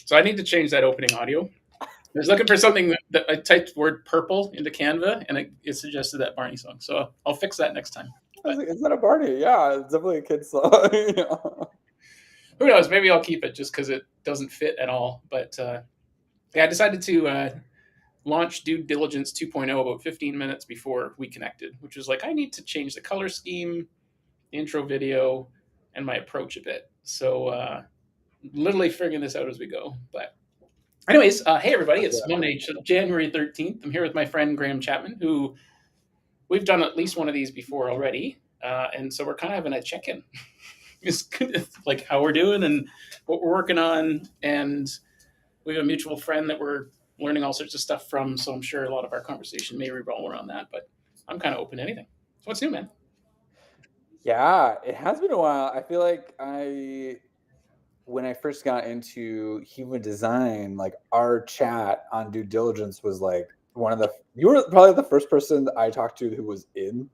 So I need to change that opening audio. I was looking for something that I typed word purple into Canva, and it suggested that Barney song. So I'll fix that next time. I was But like, is that a Barney? Yeah, it's definitely a kid's song. who knows? Maybe I'll keep it just because it doesn't fit at all. But yeah, I decided to launch Dude Diligence 2.0 about 15 minutes before we connected, which was like, I need to change the color scheme, the intro video, and my approach a bit. So literally figuring this out as we go. But anyways, hey everybody, it's Monday, January 13th. I'm here with my friend Graham Chapman, who we've done at least one of these before already. And so we're kind of having a check-in. Just like how we're doing and what we're working on. And we have a mutual friend that we're learning all sorts of stuff from. So I'm sure a lot of our conversation may revolve around that, but I'm kind of open to anything. So what's new, man? Yeah, it has been a while. I feel like when I first got into human design, like our chat on due diligence was like you were probably the first person that I talked to who was in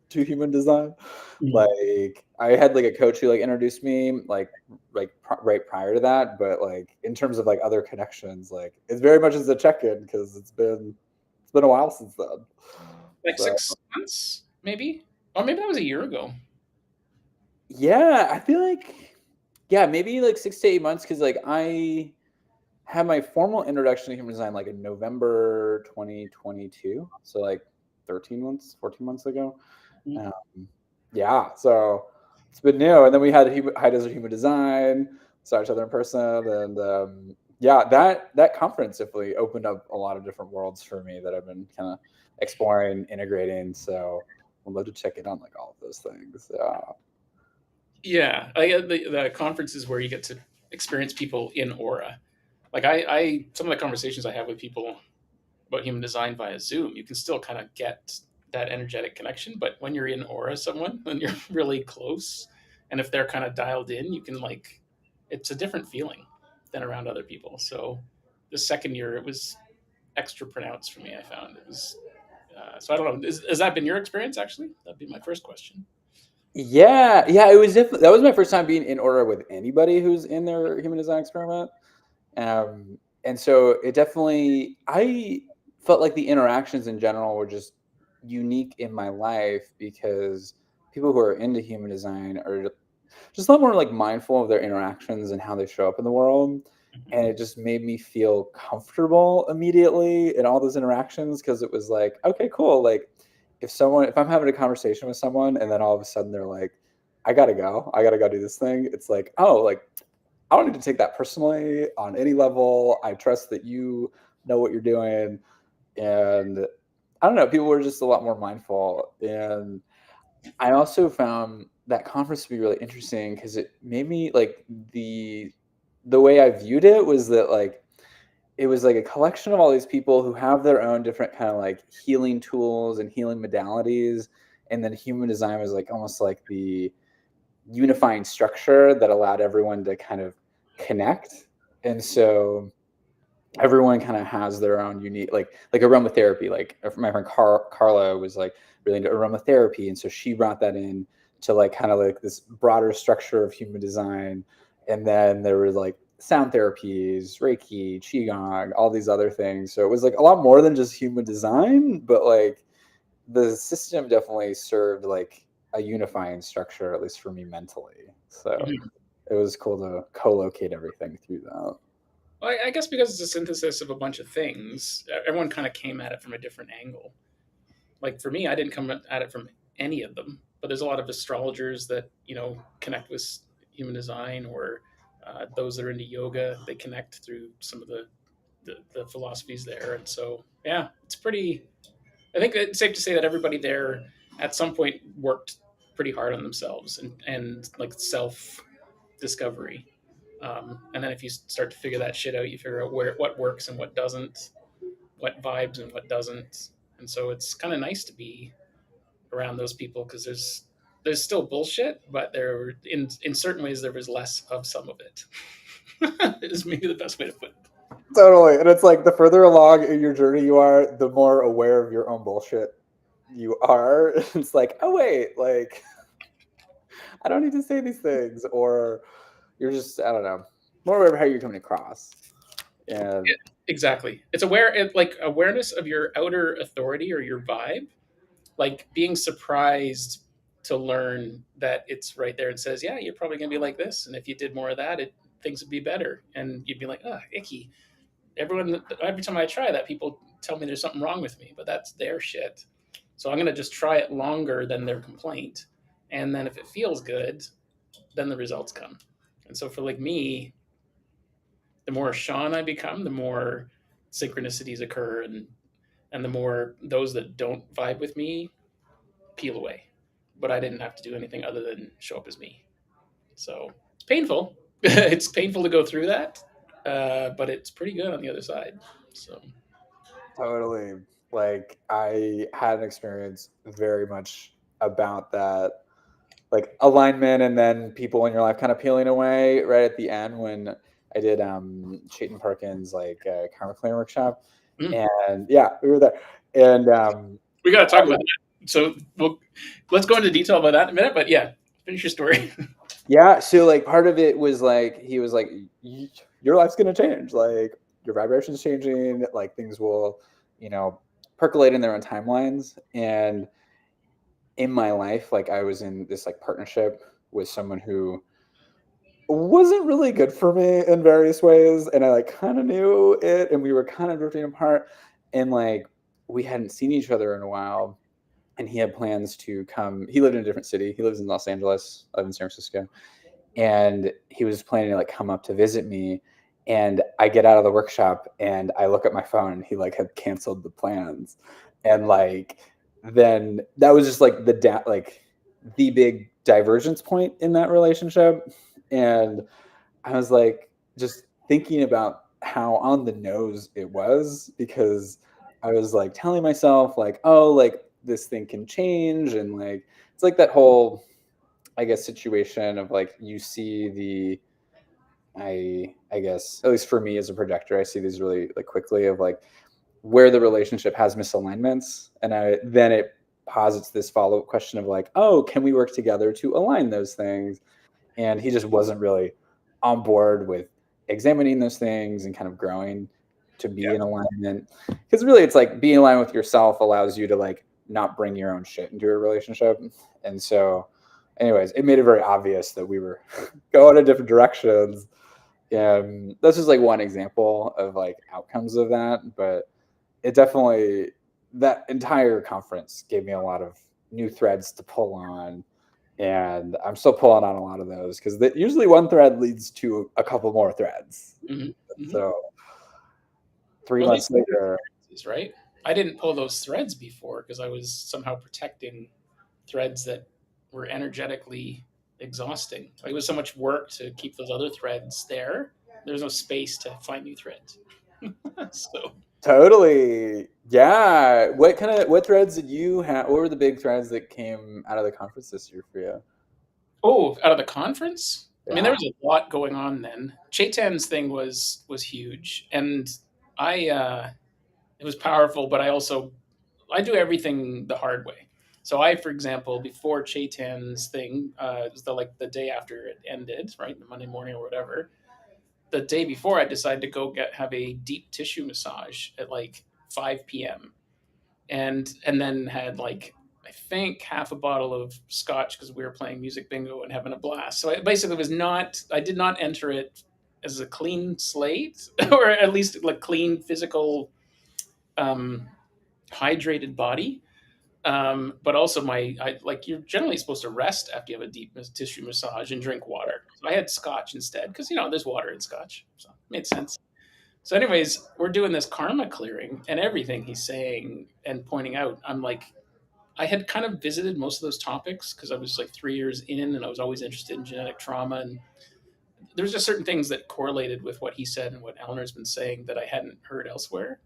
to human design. Like I had like a coach who like introduced me like right prior to that, but like in terms of like other connections, like it's very much as a check-in because it's been a while since then. Like So 6 months, maybe? Or maybe that was a year ago. yeah, I feel like maybe like 6 to 8 months because like I had my formal introduction to human design like in November 2022, so like 14 months ago. Yeah, so it's been new, and then we had High Desert Human Design, saw each other in person, and yeah, that conference definitely opened up a lot of different worlds for me that I've been kind of exploring, integrating. So I'd love to check in on like all of those things. Yeah, the conferences where you get to experience people in aura. Like I some of the conversations I have with people about human design via Zoom, you can still kind of get that energetic connection. But when you're in aura someone, when you're really close, and if they're kind of dialed in, you can like, it's a different feeling than around other people. So the second year, it was extra pronounced for me. I found it was. So I don't know. Has that been your experience? Actually, that'd be my first question. Yeah, it was that was my first time being in aura with anybody who's in their human design experiment. And so it definitely, I felt like the interactions in general were just unique in my life because people who are into human design are just a lot more like mindful of their interactions and how they show up in the world. And it just made me feel comfortable immediately in all those interactions because it was like, okay, cool. Like if I'm having a conversation with someone and then all of a sudden they're like, I gotta go do this thing. It's like, oh, like I don't need to take that personally on any level. I trust that you know what you're doing. And I don't know, people were just a lot more mindful. And I also found that conference to be really interesting because it made me like the way I viewed it was that like it was like a collection of all these people who have their own different kind of like healing tools and healing modalities. And then human design was like almost like the unifying structure that allowed everyone to kind of connect. And so everyone kind of has their own unique like aromatherapy. Like my friend Carla was like really into aromatherapy, and so she brought that in to like kind of like this broader structure of human design. And then there was like sound therapies, Reiki, Qigong, all these other things. So it was like a lot more than just human design, but like the system definitely served like a unifying structure, at least for me mentally. So it was cool to co-locate everything through that. Well, I guess because it's a synthesis of a bunch of things, everyone kind of came at it from a different angle. Like for me, I didn't come at it from any of them, but there's a lot of astrologers that connect with human design, or those that are into yoga. They connect through some of the philosophies there, and so yeah, it's pretty. I think it's safe to say that everybody there at some point worked pretty hard on themselves and like self discovery. And then if you start to figure that shit out, you figure out what works and what doesn't, what vibes and what doesn't. And so it's kind of nice to be around those people because there's still bullshit, but there in certain ways there was less of some of it. Is maybe the best way to put it. Totally. And it's like the further along in your journey you are, the more aware of your own bullshit you are. It's like, oh wait, like I don't need to say these things. Or you're just, I don't know, more aware of how you're coming across. And Exactly. It's like awareness of your outer authority or your vibe, like being surprised to learn that it's right there and says, yeah, you're probably going to be like this. And if you did more of that, things would be better. And you'd be like, oh, icky. Every time I try that, people tell me there's something wrong with me, but that's their shit. So I'm going to just try it longer than their complaint. And then if it feels good, then the results come. And so for like me, the more Sean I become, the more synchronicities occur, and the more those that don't vibe with me peel away. But I didn't have to do anything other than show up as me. So it's painful. It's painful to go through that, but it's pretty good on the other side. So totally, like I had an experience very much about that, like alignment and then people in your life kind of peeling away right at the end when I did Chayton Perkins like karma clearing workshop. mm, And yeah, we were there. And we got to talk about that. So let's go into detail about that in a minute. But yeah, finish your story. yeah, so like part of it was like he was like, your life's gonna change, like your vibration's changing, like things will, you know, percolate in their own timelines. And in my life, like I was in this like partnership with someone who wasn't really good for me in various ways, and I like kind of knew it, and we were kind of drifting apart, and like we hadn't seen each other in a while, and he had plans to come. He lived in a different city. He lives in Los Angeles. I live in San Francisco, and he was planning to like come up to visit me. And I get out of the workshop and I look at my phone, and he like had canceled the plans, and like then that was just like like the big divergence point in that relationship. And I was like just thinking about how on the nose it was, because I was like telling myself like, oh, like this thing can change, and like it's like that whole, I guess, situation of like you see the, I guess at least for me as a projector, I see these really like quickly of like where the relationship has misalignments, and then it posits this follow-up question of like, oh, can we work together to align those things? And he just wasn't really on board with examining those things and kind of growing to be Yeah. in alignment, because really it's like being aligned with yourself allows you to like not bring your own shit into a relationship. And so anyways, it made it very obvious that we were going in different directions. And that's just like one example of like outcomes of that. But it definitely, that entire conference gave me a lot of new threads to pull on, and I'm still pulling on a lot of those because usually one thread leads to a couple more threads. Mm-hmm. Mm-hmm. So 3 Well, at months least later, right. I didn't pull those threads before because I was somehow protecting threads that were energetically exhausting. Like it was so much work to keep those other threads there. There's no space to find new threads. So, totally, yeah. What threads did you have? What were the big threads that came out of the conference this year for you? oh, out of the conference, I mean, there Yeah, was a lot going on then. Chaitan's thing was huge, and I it was powerful, but I do everything the hard way. So I, for example, before Chaitan's thing, it was the day after it ended, right, the Monday morning or whatever. The day before, I decided to go have a deep tissue massage at like 5 p.m. and then had like I think half a bottle of scotch because we were playing music bingo and having a blast. So I basically was not I did not enter it as a clean slate or at least like clean physical um, hydrated body. But also like you're generally supposed to rest after you have a deep tissue massage and drink water. So I had scotch instead because there's water in scotch, so it made sense. So, anyways, we're doing this karma clearing, and everything he's saying and pointing out, I'm like, I had kind of visited most of those topics because I was like 3 years in, and I was always interested in genetic trauma, and there's just certain things that correlated with what he said and what Eleanor's been saying that I hadn't heard elsewhere.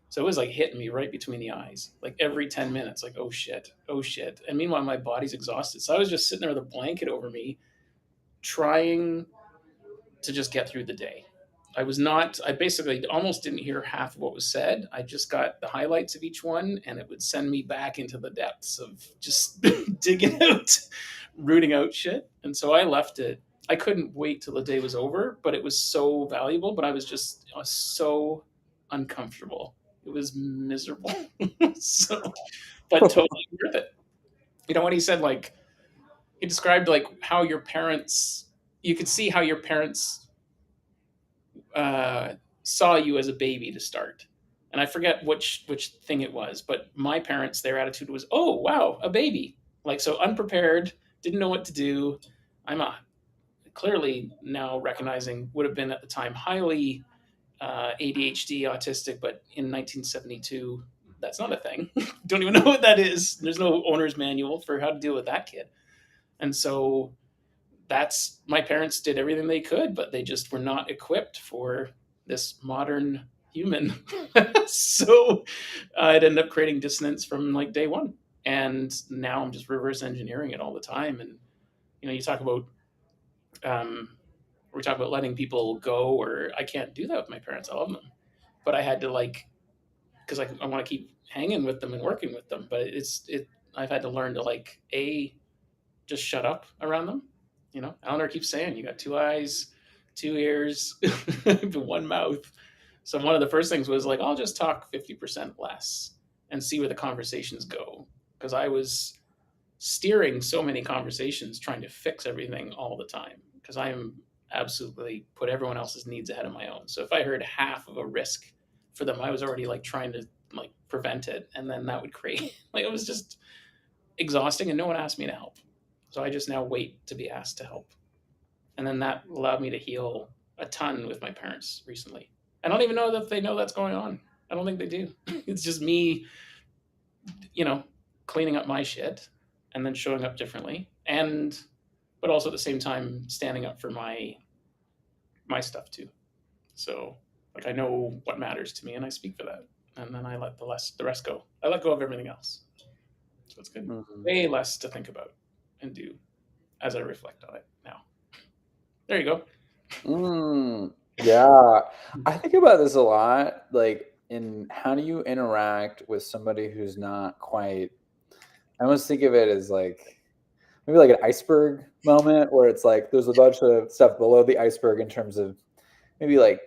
So it was like hitting me right between the eyes, like every 10 minutes, like, oh shit, oh shit. And meanwhile, my body's exhausted. So I was just sitting there with a blanket over me, trying to just get through the day. I basically almost didn't hear half of what was said. I just got the highlights of each one, and it would send me back into the depths of just digging out, rooting out shit. And so I left it I couldn't wait till the day was over, but it was so valuable. But I was so uncomfortable. It was miserable. So, but totally worth it. You know what he said? Like he described like how your parents. You could see how your parents uh, saw you as a baby to start. And I forget which thing it was, but my parents, their attitude was, "Oh wow, a baby!" Like so unprepared, didn't know what to do. I'm a clearly now recognizing would have been at the time highly ADHD, autistic, but in 1972, that's not a thing. Don't even know what that is. There's no owner's manual for how to deal with that kid. And so that's my parents did everything they could, but they just were not equipped for this modern human. So it ended up creating dissonance from like day one. And now I'm just reverse engineering it all the time. And you talk about um, we talk about letting people go, or I can't do that with my parents. I love them, but I had to like because I want to keep hanging with them and working with them. But I've had to learn to like just shut up around them. Eleanor keeps saying you got two eyes, two ears, one mouth. So one of the first things was like, I'll just talk 50% less and see where the conversations go. Because I was steering so many conversations trying to fix everything all the time. Because I am absolutely put everyone else's needs ahead of my own. So if I heard half of a risk for them, I was already like trying to like prevent it. And then that would create like it was just exhausting and no one asked me to help. So I just now wait to be asked to help. And then that allowed me to heal a ton with my parents recently. I don't even know that they know that's going on. I don't think they do. It's just me, you know, cleaning up my shit and then showing up differently. But also at the same time standing up for my stuff too. So like I know what matters to me and I speak for that. And then I let the rest go. I let go of everything else. So it's good. Mhm. Way less to think about and do as I reflect on it now. There you go. Yeah. I think about this a lot, like, in how do you interact with somebody who's not quite I almost think of it as like maybe like an iceberg moment where it's like there's a bunch of stuff below the iceberg in terms of maybe like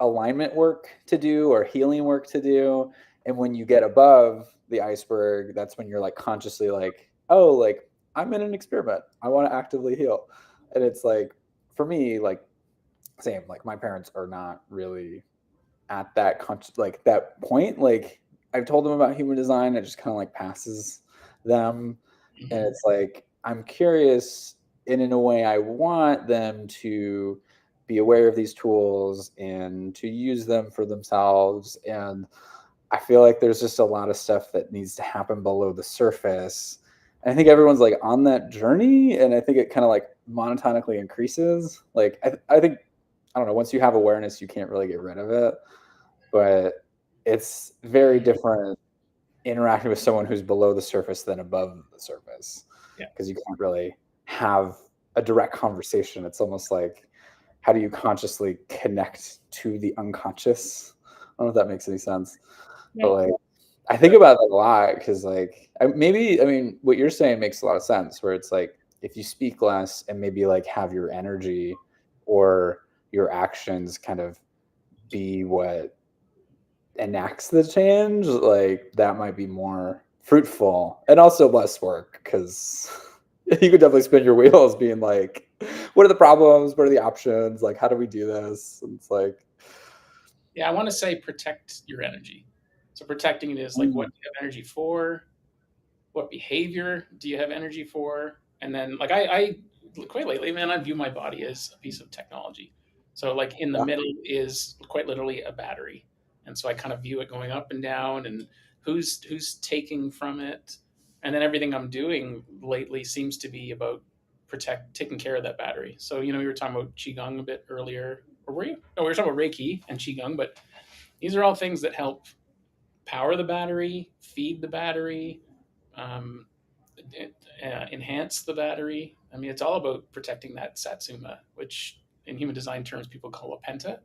alignment work to do or healing work to do. And when you get above the iceberg, that's when you're like consciously like, oh, like I'm in an experiment. I want to actively heal. And it's like, for me, like, same, like my parents are not really at that like that point. Like I've told them about human design, it just kind of like passes them. And Mhm. it's like, I'm curious, and in a way, I want them to be aware of these tools and to use them for themselves. And I feel like there's just a lot of stuff that needs to happen below the surface. And I think everyone's like on that journey. And I think it kind of like monotonically increases. Like, I think, I don't know, once you have awareness, you can't really get rid of it. But it's very different interacting with someone who's below the surface than above the surface Yeah. because you can't really have a direct conversation. It's almost like, how do you consciously connect to the unconscious? I don't know if that makes any sense, but Yeah. like I think about that a lot because like maybe I mean what you're saying makes a lot of sense where it's like if you speak less and maybe like have your energy or your actions kind of be what enacts the change, like that might be more fruitful and also less work because you could definitely spin your wheels being like, what are the problems? What are the options? Like, how do we do this? And it's like, Yeah, I want to say protect your energy. So protecting it is like what mm, do you have energy for? What behavior do you have energy for? And then like I quite lately, man, I view my body as a piece of technology. So like in the yeah, middle is quite literally a battery. And so I kind of view it going up and down and who's taking from it. And then everything I'm doing lately seems to be about taking care of that battery. So, we were talking about Qigong a bit earlier. Or were you? No, we were talking about Reiki and Qigong, but these are all things that help power the battery, feed the battery, um, enhance the battery. I mean, it's all about protecting that satsuma, which in human design terms people call a penta.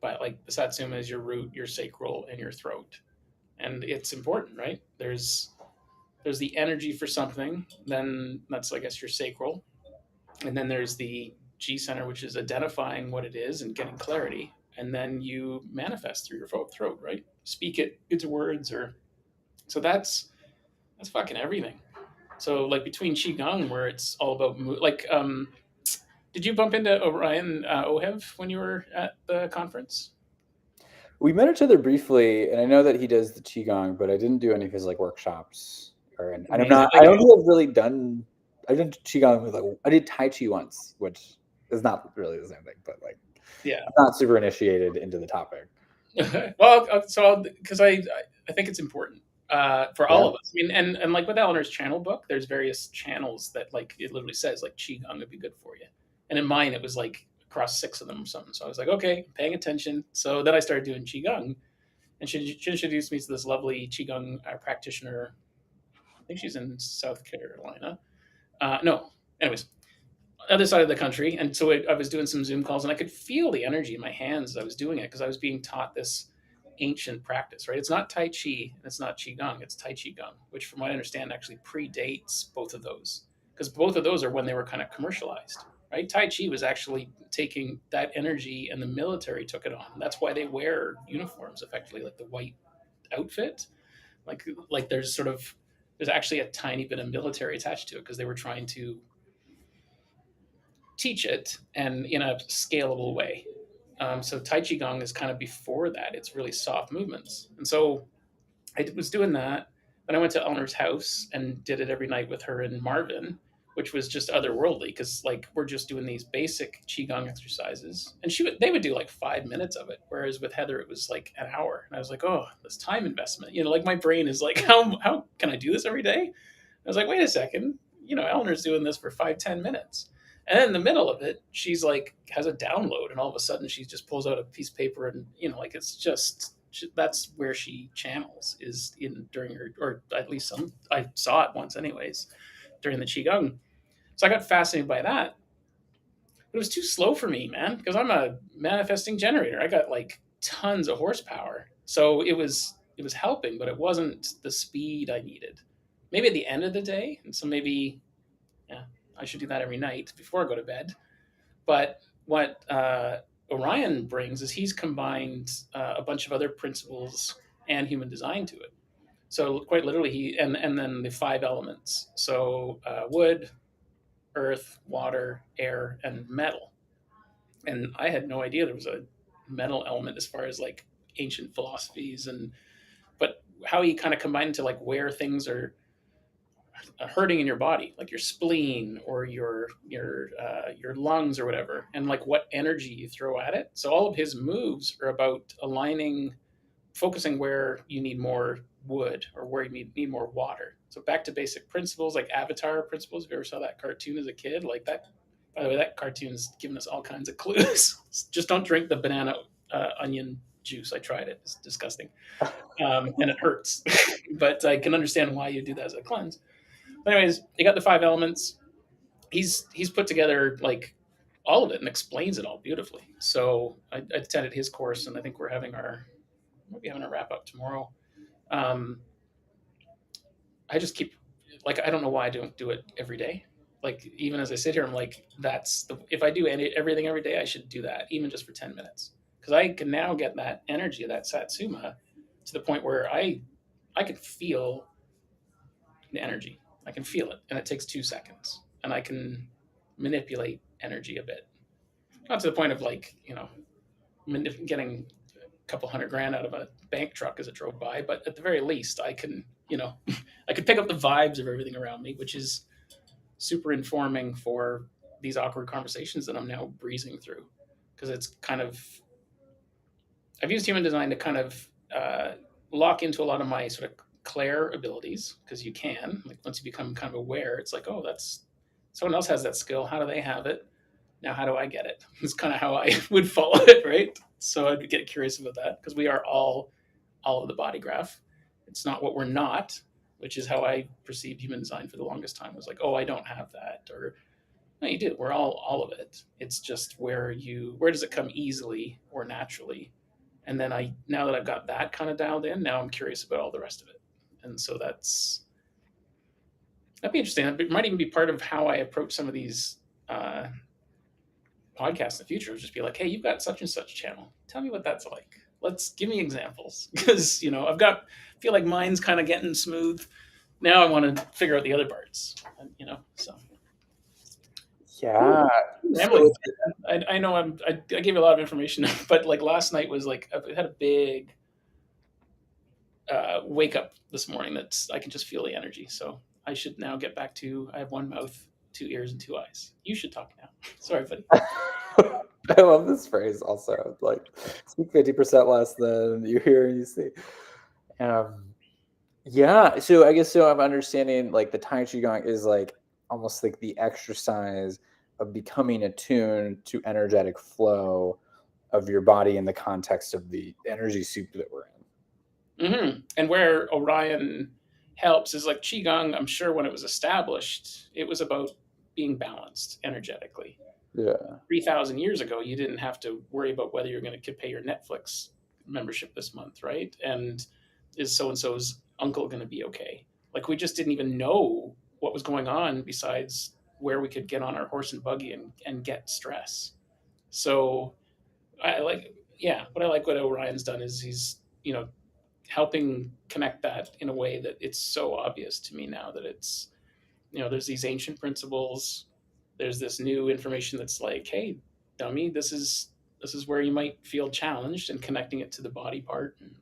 But like the satsuma is your root, your sacral, and your throat, and it's important, right? There's the energy for something, then that's I guess your sacral, And then there's the G center, which is identifying what it is and getting clarity. And then you manifest through your throat, right? Speak it into words, or so that's fucking everything. So like between qigong, where it's all about did you bump into Orion Ohev when you were at the conference? We met each other briefly, and I know that he does the qigong, but I didn't do any of his like workshops. And I'm Amazing. not. I don't think I've really done. I did qigong with like I did tai chi once, which is not really the same thing, but like Yeah. I'm not super initiated into the topic. Well, so because I think it's important for all Yeah. of us. I mean, and like with Eleanor's channel book, there's various channels that like it literally says like qigong would be good for you. And in mine, it was like across 6 of them or something. So I was like, okay, paying attention. So then I started doing qigong, and she introduced me to this lovely qigong practitioner. I think she's in South Carolina. No, anyways, other side of the country. And so I was doing some Zoom calls, and I could feel the energy in my hands as I was doing it because I was being taught this ancient practice, right? It's not Tai Chi and it's not Qigong, it's Tai Chi Gong, which from what I understand actually predates both of those because both of those are when they were kind of commercialized, right? Tai Chi was actually taking that energy and the military took it on. That's why they wear uniforms effectively, like the white outfit. Like there's actually a tiny bit of military attached to it because they were trying to teach it and in a scalable way. So Tai Chi Gong is kind of before that. It's really soft movements. And so I was doing that. Then I went to Eleanor's house and did it every night with her and Marvin, which was just otherworldly because like we're just doing these basic qigong exercises, and they would do like 5 minutes of it, whereas with Heather it was like an hour. And I was like, oh, this time investment, like my brain is like, how can I do this every day? I was like, wait a second, Eleanor's doing this for 5-10 minutes. And then in the middle of it, she's like has a download, and all of a sudden she just pulls out a piece of paper, and like it's just that's where she channels is in during her, or at least some. I saw it once, anyways, during the qigong. So I got fascinated by that, but it was too slow for me, man, because I'm a manifesting generator. I got like tons of horsepower, so it was helping, but it wasn't the speed I needed. Maybe at the end of the day, and so maybe yeah, I should do that every night before I go to bed. But what Orion brings is he's combined a bunch of other principles and human design to it. So quite literally, and then the 5 elements. So wood, earth, water, air, and metal. And I had no idea there was a metal element as far as like ancient philosophies, and but how he kind of combined to like where things are hurting in your body, like your spleen or your lungs or whatever, and like what energy you throw at it. So all of his moves are about aligning, focusing where you need more wood or where you need more water. So back to basic principles, like Avatar principles. If you ever saw that cartoon as a kid, like that. By the way, that cartoon's giving us all kinds of clues. Just don't drink the banana onion juice. I tried it; it's disgusting, and it hurts. But I can understand why you do that as a cleanse. But anyways, you got the 5 elements. He's put together like all of it and explains it all beautifully. So I attended his course, and I think we'll be having a wrap up tomorrow. Um, I just keep like I don't know why I don't do it every day. Like even as I sit here, I'm like, if I do everything every day, I should do that even just for 10 minutes because I can now get that energy of that satsuma to the point where I can feel the energy. I can feel it, and it takes 2 seconds, and I can manipulate energy a bit. Not to the point of like getting a couple $100,000 out of a bank truck as it drove by, but at the very least, I can I could pick up the vibes of everything around me, which is super informing for these awkward conversations that I'm now breezing through because it's kind of I've used human design to kind of lock into a lot of my sort of clair abilities because you can like once you become kind of aware, it's like oh that's someone else has that skill. How do they have it? Now how do I get it? It's kind of how I would follow it, right? So I'd get curious about that because we are all of the body graph. It's not what we're not, which is how I perceived human design for the longest time. It was like, oh, I don't have that, or no, you do. We're all of it. It's just where does it come easily or naturally? And then now that I've got that kind of dialed in, now I'm curious about all the rest of it. And so that'd be interesting. It might even be part of how I approach some of these. uh, podcast in the future would just be like, hey, you've got such and such channel. Tell me what that's like. Let's give me examples because feel like mine's kind of getting smooth. Now I want to figure out the other parts. So Yeah. rambling. So I know I gave you a lot of information, but like last night was like I had a big wake up this morning. That's I can just feel the energy. So I should now get back to I have one mouth, two ears, and two eyes. You should talk now. Sorry, buddy. I love this phrase also. Like, speak 50% less than you hear and you see. Um, yeah. So I guess so I'm understanding like the Tai Qigong is like almost like the exercise of becoming attuned to energetic flow of your body in the context of the energy soup that we're And where Orion helps is like Qigong, I'm sure when it was established, it was about being balanced energetically. in. Yeah. 3,000 years ago, you didn't have to worry about whether you're going to pay your Netflix membership this month, right? And is so and so's uncle going to be okay? Like, we just didn't even know what was going on besides where we could get on our horse and buggy and get stress. So, what I like what Orion's done is he's, helping connect that in a way that it's so obvious to me now that it's there's these ancient principles, there's this new information that's like, hey, dummy, this is where you might feel challenged, and connecting it to the body part. And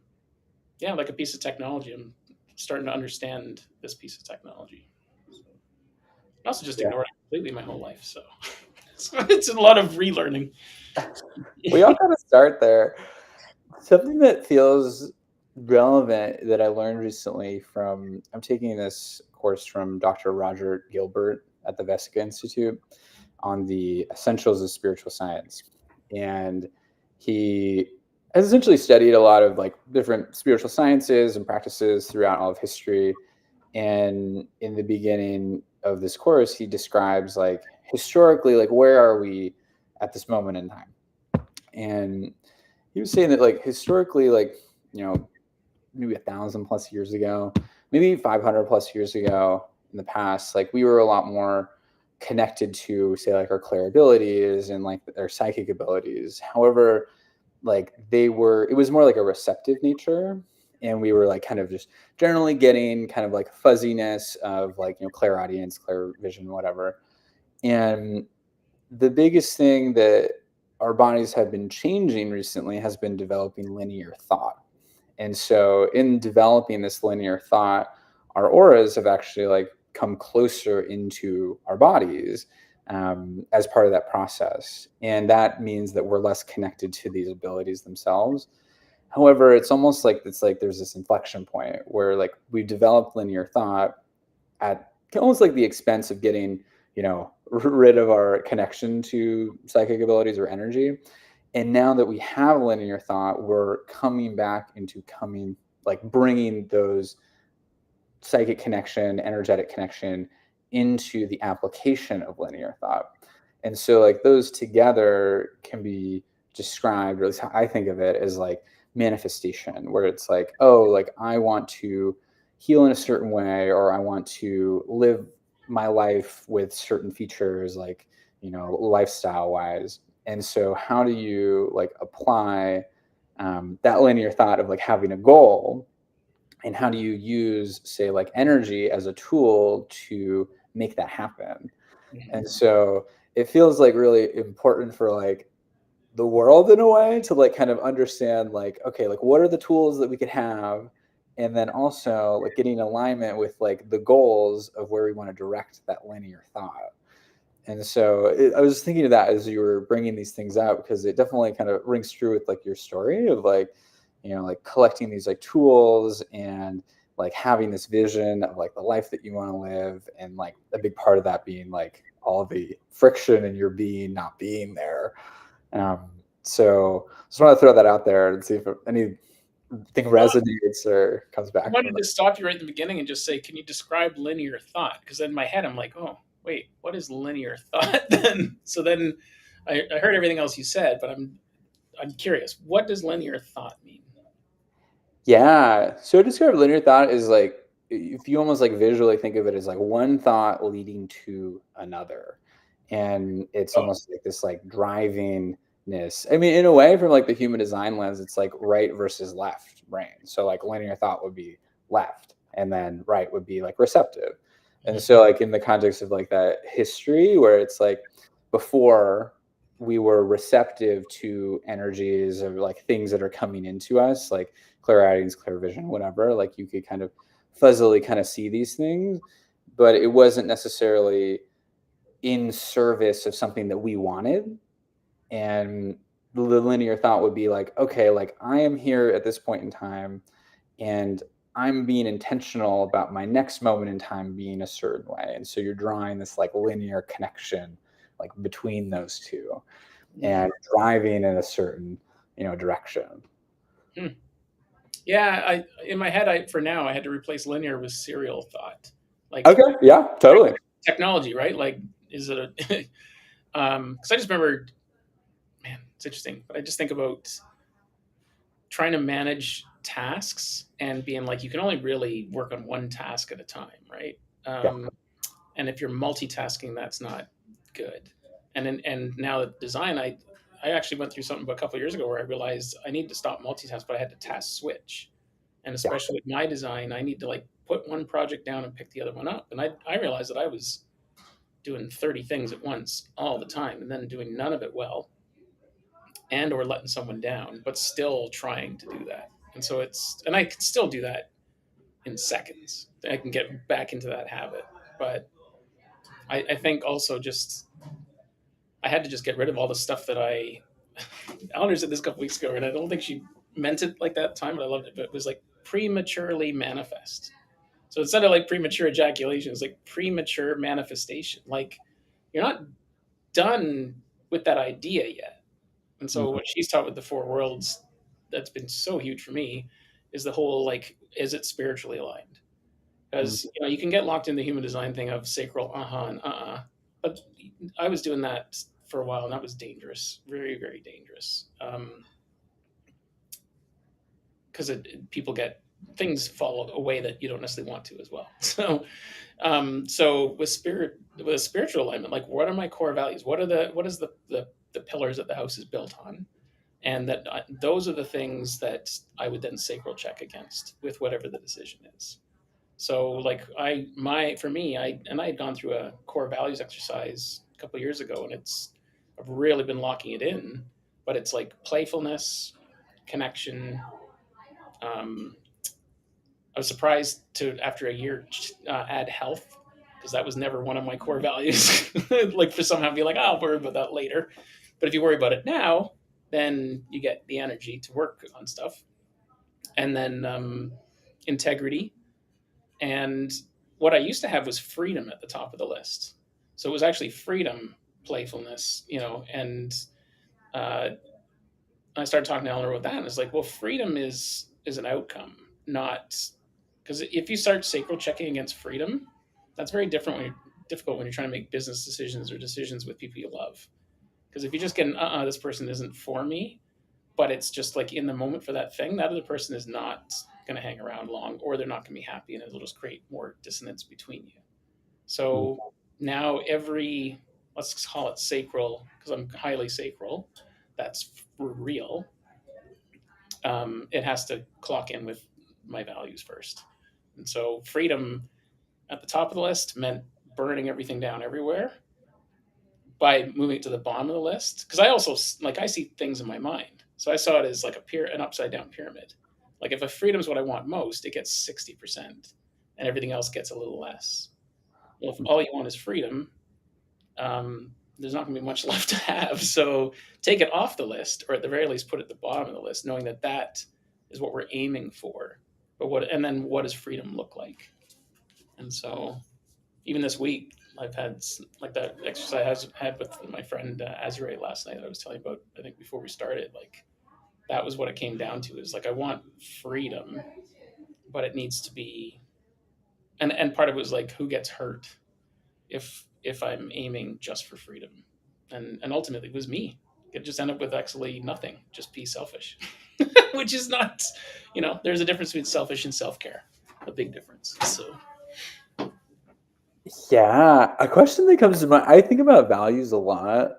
yeah, like a piece of technology, I'm starting to understand this piece of technology. I also just Yeah. ignored it completely my whole life, so it's a lot of relearning. We all got to start there. Something that feels relevant that I learned recently I'm taking this course from Dr. Roger Gilbert at the Vesica Institute on the essentials of spiritual science. And he has essentially studied a lot of like different spiritual sciences and practices throughout all of history. And in the beginning of this course, he describes like historically, like where are we at this moment in time? And he was saying that like historically, like, maybe 1,000+ years ago, maybe 500+ years ago in the past, like we were a lot more connected to say like our clair abilities and like our psychic abilities. However, like it was more like a receptive nature. And we were like kind of just generally getting kind of like fuzziness of like, clairaudience, clair vision, whatever. And the biggest thing that our bodies have been changing recently has been developing linear thought. And so in developing this linear thought, our auras have actually like come closer into our bodies as part of that process. And that means that we're less connected to these abilities themselves. However, it's almost like there's this inflection point where like we develop linear thought at almost like the expense of getting, rid of our connection to psychic abilities or energy. And now that we have linear thought, we're coming back into like bringing those psychic connection, energetic connection into the application of linear thought. And so like those together can be described, or at least how I think of it, as like manifestation, where it's like, oh, like I want to heal in a certain way, or I want to live my life with certain features, like, lifestyle wise. And so how do you like apply that linear thought of like having a goal, and how do you use say like energy as a tool to make that happen? And so it feels like really important for like the world in a way to like kind of understand like, okay, like what are the tools that we could have, and then also like getting alignment with like the goals of where we want to direct that linear thought. And so I was thinking of that as you were bringing these things out, because it definitely kind of rings true with like your story of like, like collecting these like tools and like having this vision of like the life that you want to live. And like a big part of that being like all the friction in your being not being there. So just want to throw that out there and see if anything resonates or comes I back from wanted that. to stop you right in the beginning and just say, can you describe linear thought? Because in my head, I'm like, oh, wait, what is linear thought then? So then I heard everything else you said, but I'm curious. What does linear thought mean? Yeah. So to describe linear thought is like, if you almost like visually think of it as like one thought leading to another. and it's Oh, almost like this like drivingness. I mean, in a way, from like the human design lens, it's like right versus left brain. So like linear thought would be left, and then right would be like receptive. And mhm. so like in the context of like that history where it's like before we were receptive to energies of like things that are coming into us, like clairaudience, clairvision, whatever, like you could kind of fuzzily kind of see these things, but it wasn't necessarily in service of something that we wanted. And the linear thought would be like, okay, like I am here at this point in time, and I'm being intentional about my next moment in time being a certain way. And so you're drawing this like linear connection like between those two Mm. and driving in a certain, direction. Hmm. Yeah, I in my head, I for now I had to replace linear with serial thought, like Okay. Yeah, totally. technology, right? Like, is it a? Because I just remember, man, it's interesting. But I just think about trying to manage tasks and being like, you can only really work on one task at a time, right? Yeah. And if you're multitasking, that's not good. And now the design, I actually went through something a couple of years ago where I realized I need to stop multitask, but I had to task switch. And Yeah. especially with my design, I need to like put one project down and pick the other one up. And I realized that I was doing 30 things at once all the time and then doing none of it well and or letting someone down, but still trying to do that. And so and I can still do that in seconds. I can get back into that habit. But I think also just, I had to just get rid of all the stuff that Eleanor said this a couple weeks ago, and I don't think she meant it like that time, but I loved it. But it was like prematurely manifest. So instead of like premature ejaculation, it's like premature manifestation. Like you're not done with that idea yet. And so Mhm. what she's taught with the four worlds, that's been so huge for me, is the whole like, is it spiritually aligned? Mhm. Because you can get locked in the human design thing of sacral and but I was doing that for a while, and that was dangerous, very very dangerous. Because people get things fall away that you don't necessarily want to as well. So with spiritual alignment, like what are my core values? What is the pillars that the house is built on? And that those are the things that I would then sacral check against with whatever the decision is. So like for me, I had gone through a core values exercise a couple of years ago, and I've really been locking it in. But it's like playfulness, connection. Um, I was surprised to after a year add health, because that was never one of my core values. Like for somehow be like, oh, I'll worry about that later. But if you worry about it now, then you get the energy to work on stuff. And then integrity. And what I used to have was freedom at the top of the list. So it was actually freedom, playfulness, and uh, I started talking to Eleanor about that, and it's like, well, freedom is an outcome, not because if you start sacral checking against freedom, that's very difficult when you're trying to make business decisions or decisions with people you love. Because if you just get this person isn't for me, but it's just like in the moment for that thing, that other person is not going to hang around long, or they're not going to be happy, and it'll just create more dissonance between you. Mhm. So now let's call it sacral, because I'm highly sacral, that's for real. It has to clock in with my values first. And so freedom at the top of the list meant burning everything down everywhere by moving it to the bottom of the list. Because I also like I see things in my mind, so I saw it as like an upside down pyramid. Like if a freedom is what I want most, it gets 60%, and everything else gets a little less. Well, if all you want is freedom, there's not going to be much left to have. So take it off the list, or at the very least, put it at the bottom of the list, knowing that that is what we're aiming for. And then what does freedom look like? And so even this week, I've had like that exercise I had with my friend Azure last night that I was telling you about, I think before we started, like that was what it came down to, is like, I want freedom, but it needs to be, and part of it was like, who gets hurt if I'm aiming just for freedom, and ultimately it was me. It just ended up with actually nothing, just be selfish, which is not, there's a difference between selfish and self care, a big difference. So Yeah, a question that comes to mind. I think about values a lot.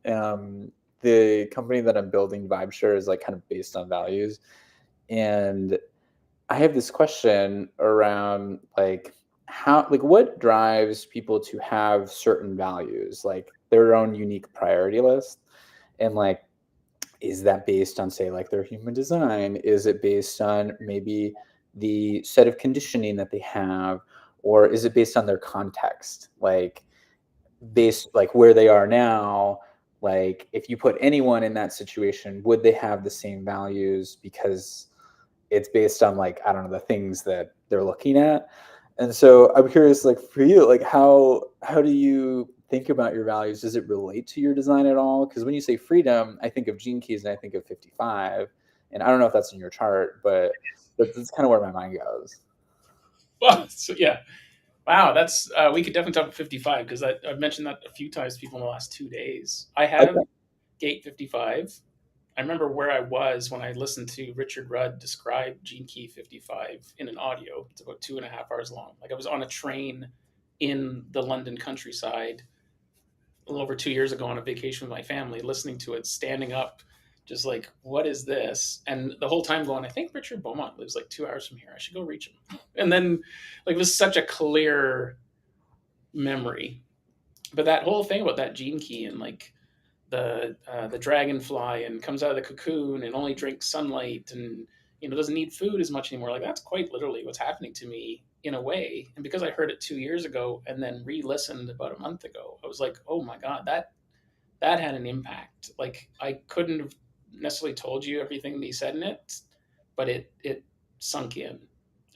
Um, the company that I'm building, VibeShare, is like kind of based on values, and I have this question around like how, like, what drives people to have certain values, like their own unique priority list, and like, is that based on, say, like their human design? Is it based on maybe the set of conditioning that they have, or is it based on their context? Like, based like where they are now, like if you put anyone in that situation, would they have the same values because it's based on, like, I don't know, the things that they're looking at. And so I'm curious, like for you, like how do you think about your values? Does it relate to your design at all? Because when you say freedom, I think of gene keys and I think of 55. And I don't know if that's in your chart, but that's kind of where my mind goes. Well, so yeah, wow, that's we could definitely talk about 55 because I've mentioned that a few times to people in the last 2 days. I have Okay. gate 55. I remember where I was when I listened to Richard Rudd describe Gene Key 55 in an audio. It's about 2.5 hours long. Like I was on a train in the London countryside a little over 2 years ago on a vacation with my family, listening to it, standing up, just like, what is this? And the whole time going, I think Richard Beaumont lives like 2 hours from here. I should go reach him. And then, like, it was such a clear memory. But that whole thing about that gene key and like the dragonfly and comes out of the cocoon and only drinks sunlight and doesn't need food as much anymore. Like that's quite literally what's happening to me in a way. And because I heard it 2 years ago and then re-listened about a month ago, I was like, oh my god, that had an impact. Like I couldn't have necessarily told you everything that he said in it, but it sunk in.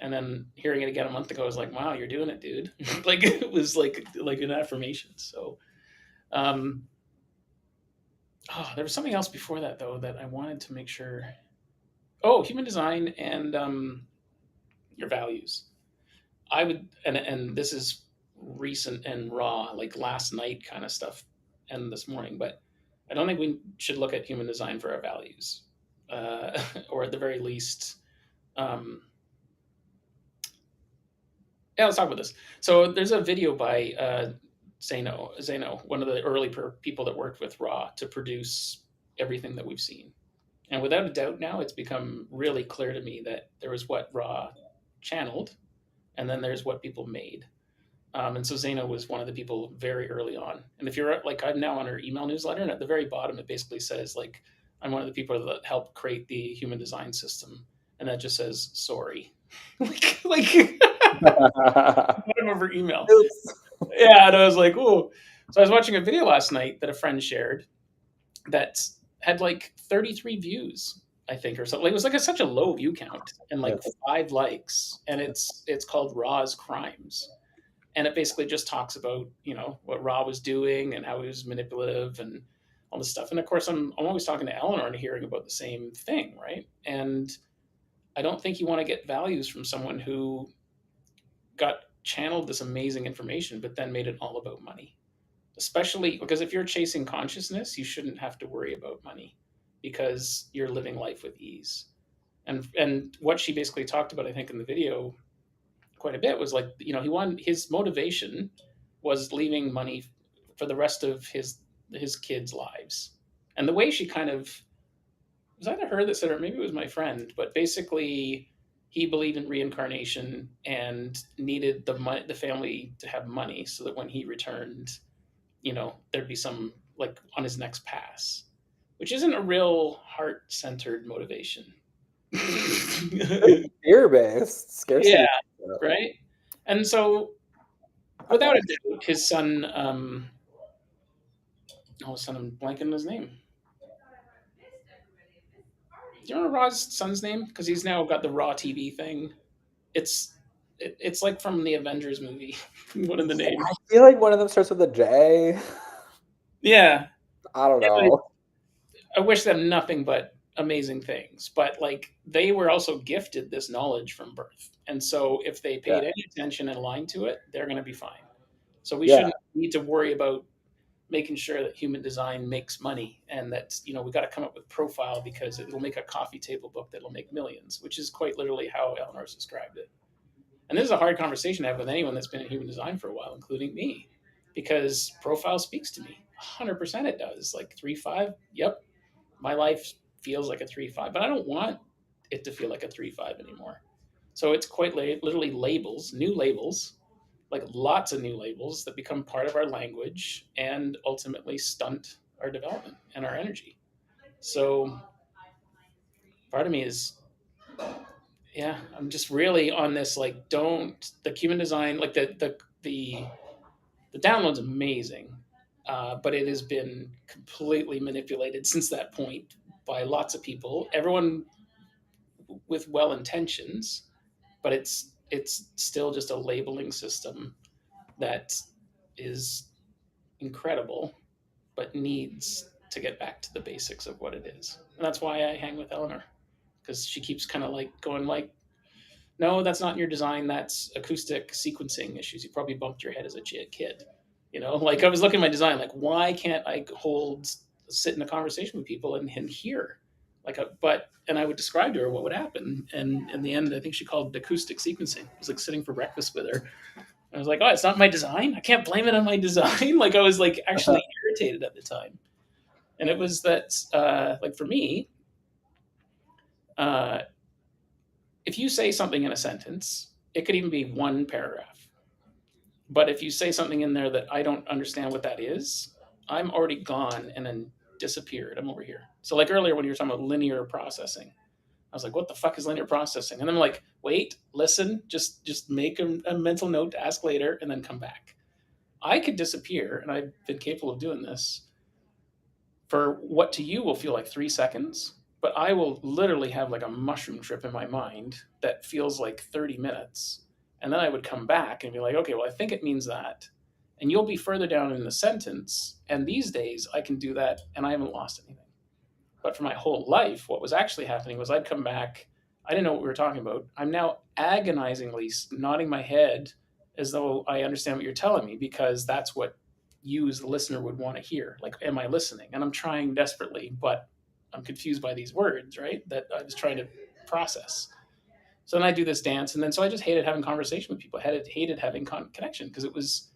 And then hearing it again a month ago, I was like, wow, you're doing it, dude. Like it was like an affirmation. So um oh, there was something else before that though that I wanted to make sure. Oh, human design and your values. I would, and this is recent and raw, like last night kind of stuff, and this morning. But I don't think we should look at human design for our values, or at the very least, um, yeah. Let's talk about this. So there's a video by Zeno, one of the early people that worked with Raw to produce everything that we've seen. And without a doubt, now it's become really clear to me that there was what Raw channeled, and then there's what people made. And so Zaina was one of the people very early on. And if you're like, I'm now on her email newsletter, and at the very bottom, it basically says, like, I'm one of the people that helped create the human design system. And that just says, sorry. like bottom of her email. Oops. Yeah. And I was like, oh. So I was watching a video last night that a friend shared that had like 33 views, I think, or something. It was like such a low view count and like Yes. 5 likes, and it's called Raw's Crimes, and it basically just talks about what Raw was doing and how he was manipulative and all this stuff. And of course, I'm always talking to Eleanor and hearing about the same thing, right? And I don't think you want to get values from someone who got channeled this amazing information, but then made it all about money, especially because if you're chasing consciousness, you shouldn't have to worry about money because you're living life with ease. And what she basically talked about, I think, in the video quite a bit was like, he wanted, his motivation was leaving money for the rest of his kids' lives. And the way she kind of, it was either her that said it or maybe it was my friend, but basically he believed in reincarnation and needed the family to have money so that when he returned, there'd be some, like, on his next pass, which isn't a real heart-centered motivation. Fear based, Yeah, scarcity. right. And so, without a doubt, his son, oh, son, I'm blanking on his name. Do you remember Raw's son's name? Because he's now got the Raw TV thing. It's it's like from the Avengers movie. What are the names? I feel like one of them starts with a J. Yeah. I don't Anyway, know. I wish them nothing but amazing things. But like they were also gifted this knowledge from birth. And so if they Yeah. paid any attention and aligned to it, they're gonna be fine. So we Yeah. shouldn't need to worry about making sure that human design makes money and that we got to come up with profile because it'll make a coffee table book that'll make millions, which is quite literally how Eleanor's described it. And this is a hard conversation to have with anyone that's been in human design for a while, including me, because profile speaks to me. 100% it does. Like 3-5, yep, my life feels like a 3-5, but I don't want it to feel like a 3-5 anymore. So it's quite literally labels, new labels, like lots of new labels that become part of our language and ultimately stunt our development and our energy. So part of me is, yeah, I'm just really on this, like, don't the human design, like the download's amazing, but it has been completely manipulated since that point by lots of people, everyone with well intentions, but it's still just a labeling system that is incredible, but needs to get back to the basics of what it is. And that's why I hang with Eleanor, because she keeps kind of like going like, no, that's not in your design. That's acoustic sequencing issues. You probably bumped your head as a kid. Like I was looking at my design, like, why can't I sit in a conversation with people and hear? And I would describe to her what would happen. And in the end, I think she called it acoustic sequencing. It was like sitting for breakfast with her. I was like, oh, it's not my design. I can't blame it on my design. Like I was like actually irritated at the time. And it was that, like for me, uh, if you say something in a sentence, it could even be one paragraph. But if you say something in there that I don't understand what that is, I'm already gone and then disappeared. I'm over here. So like earlier when you were talking about linear processing, I was like, what the fuck is linear processing? And then I'm like, wait, listen, just make a mental note to ask later and then come back. I could disappear, and I've been capable of doing this for what to you will feel like 3 seconds, but I will literally have like a mushroom trip in my mind that feels like 30 minutes. And then I would come back and be like, okay, well, I think it means that. And you'll be further down in the sentence. And these days I can do that and I haven't lost anything. But for my whole life, what was actually happening was I'd come back. I didn't know what we were talking about. I'm now agonizingly nodding my head as though I understand what you're telling me, because that's what you as the listener would want to hear. Like, am I listening? And I'm trying desperately, but I'm confused by these words, right? That I was trying to process. So then I do this dance, and then so I just hated having conversation with people. I hated having connection because it was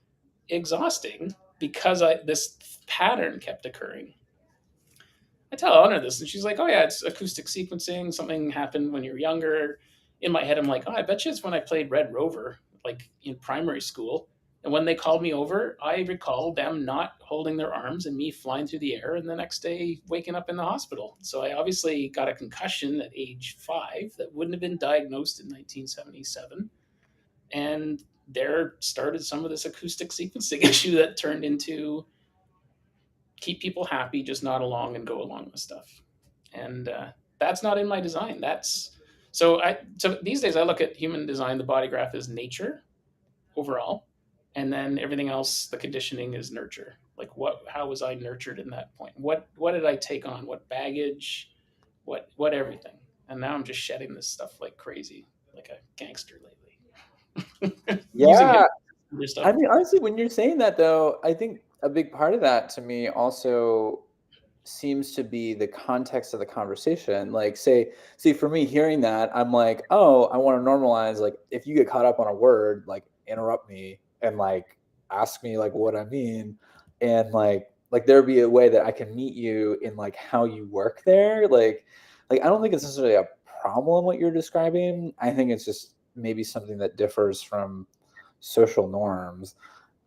exhausting because this pattern kept occurring. I tell Honor this, and she's like, "Oh yeah, it's acoustic sequencing. Something happened when you were younger." In my head, I'm like, "Oh, I bet you it's when I played Red Rover, like in primary school." And when they called me over, I recall them not holding their arms and me flying through the air, and the next day waking up in the hospital. So I obviously got a concussion at age 5 that wouldn't have been diagnosed in 1977, and there started some of this acoustic sequencing issue that turned into keep people happy, just nod along and go along with stuff. And that's not in my design. So these days I look at human design. The body graph is nature overall, and then everything else, the conditioning is nurture. Like how was I nurtured in that point? What did I take on? What baggage? What everything? And now I'm just shedding this stuff like crazy, like a gangster lately. Using Yeah. him stuff. I mean, honestly, when you're saying that, though, I think a big part of that to me also seems to be the context of the conversation. Like, say for me, hearing that, I'm like, oh, I want to normalize. Like, if you get caught up on a word, like, interrupt me and like ask me like what I mean, and like there be a way that I can meet you in like how you work there. Like I don't think it's necessarily a problem what you're describing. I think it's just maybe something that differs from social norms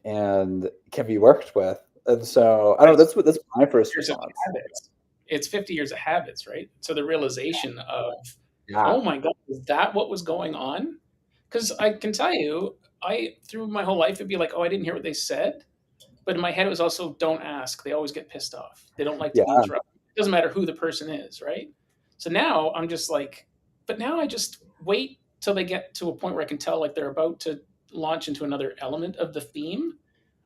and can be worked with. And so I don't know, that's my first Years of response. habits. It's 50 years of habits, right? So the realization of, Yeah. oh my God, is that what was going on? Because I can tell you, I through my whole life it'd be like, oh, I didn't hear what they said. But in my head it was also don't ask. They always get pissed off. They don't like to Yeah. be interrupted. It doesn't matter who the person is, right? So now I'm just like, but now I just wait till they get to a point where I can tell like they're about to launch into another element of the theme.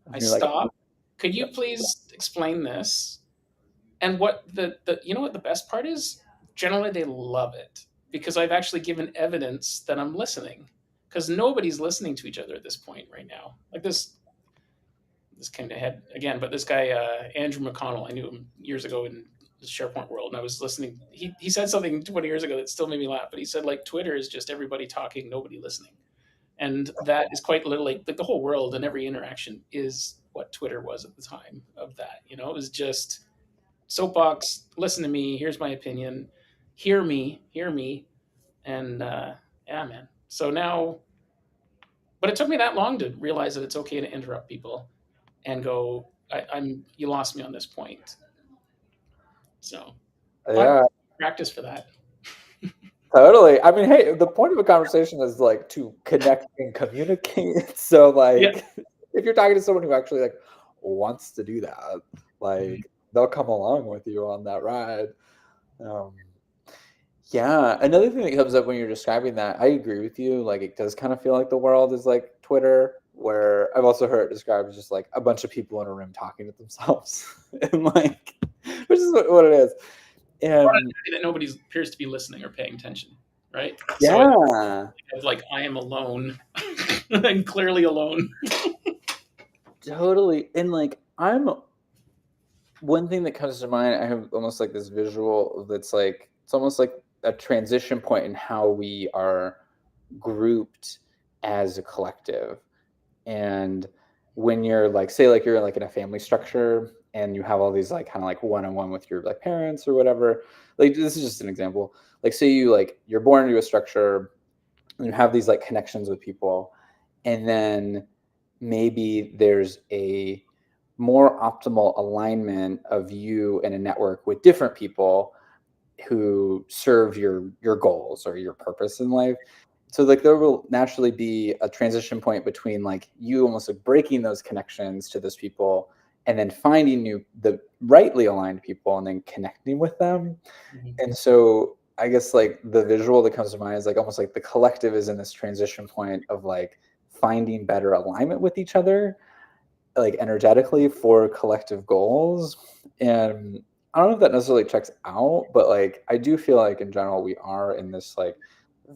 And I you're like, stop. Could yeah, you please explain this? And what the you know what the best part is? Generally they love it because I've actually given evidence that I'm listening. Because nobody's listening to each other at this point right now. Like this came to head again, but this guy Andrew McConnell, I knew him years ago in the SharePoint world, and I was listening. He said something 20 years ago that still made me laugh. But he said like Twitter is just everybody talking, nobody listening. And that is quite literally like the whole world and every interaction is what Twitter was at the time of that. It was just soapbox, listen to me, here's my opinion, hear me. And yeah, man. So now, but it took me that long to realize that it's okay to interrupt people and go, I'm you lost me on this point. So I Yeah, practice for that. totally. I mean, hey, the point of a conversation is like to connect and communicate. So Yeah. like if you're talking to someone who actually like wants to do that, Mhm. like they'll come along with you on that ride. Um, yeah, another thing that comes up when you're describing that, I agree with you. Like it does kind of feel like the world is like Twitter, where I've also heard it described as just like a bunch of people in a room talking to themselves. And like which is what it is. And That nobody appears to be listening or paying attention, right? So yeah, it's like I am alone. I'm clearly alone. totally. And like I'm one thing that comes to mind, I have almost like this visual that's like it's almost like a transition point in how we are grouped as a collective. And when you're like, say, like you're like in a family structure and you have all these like kind of like one-on-one with your like parents or whatever, like this is just an example. Like say you like you're born into a structure and you have these like connections with people, and then maybe there's a more optimal alignment of you in a network with different people who serve your goals or your purpose in life. So like there will naturally be a transition point between like you almost like breaking those connections to those people and then finding the rightly aligned people and then connecting with them. Mhm. And so I guess like the visual that comes to mind is like almost like the collective is in this transition point of like finding better alignment with each other, like energetically for collective goals. And I don't know if that necessarily checks out, but like I do feel like in general we are in this like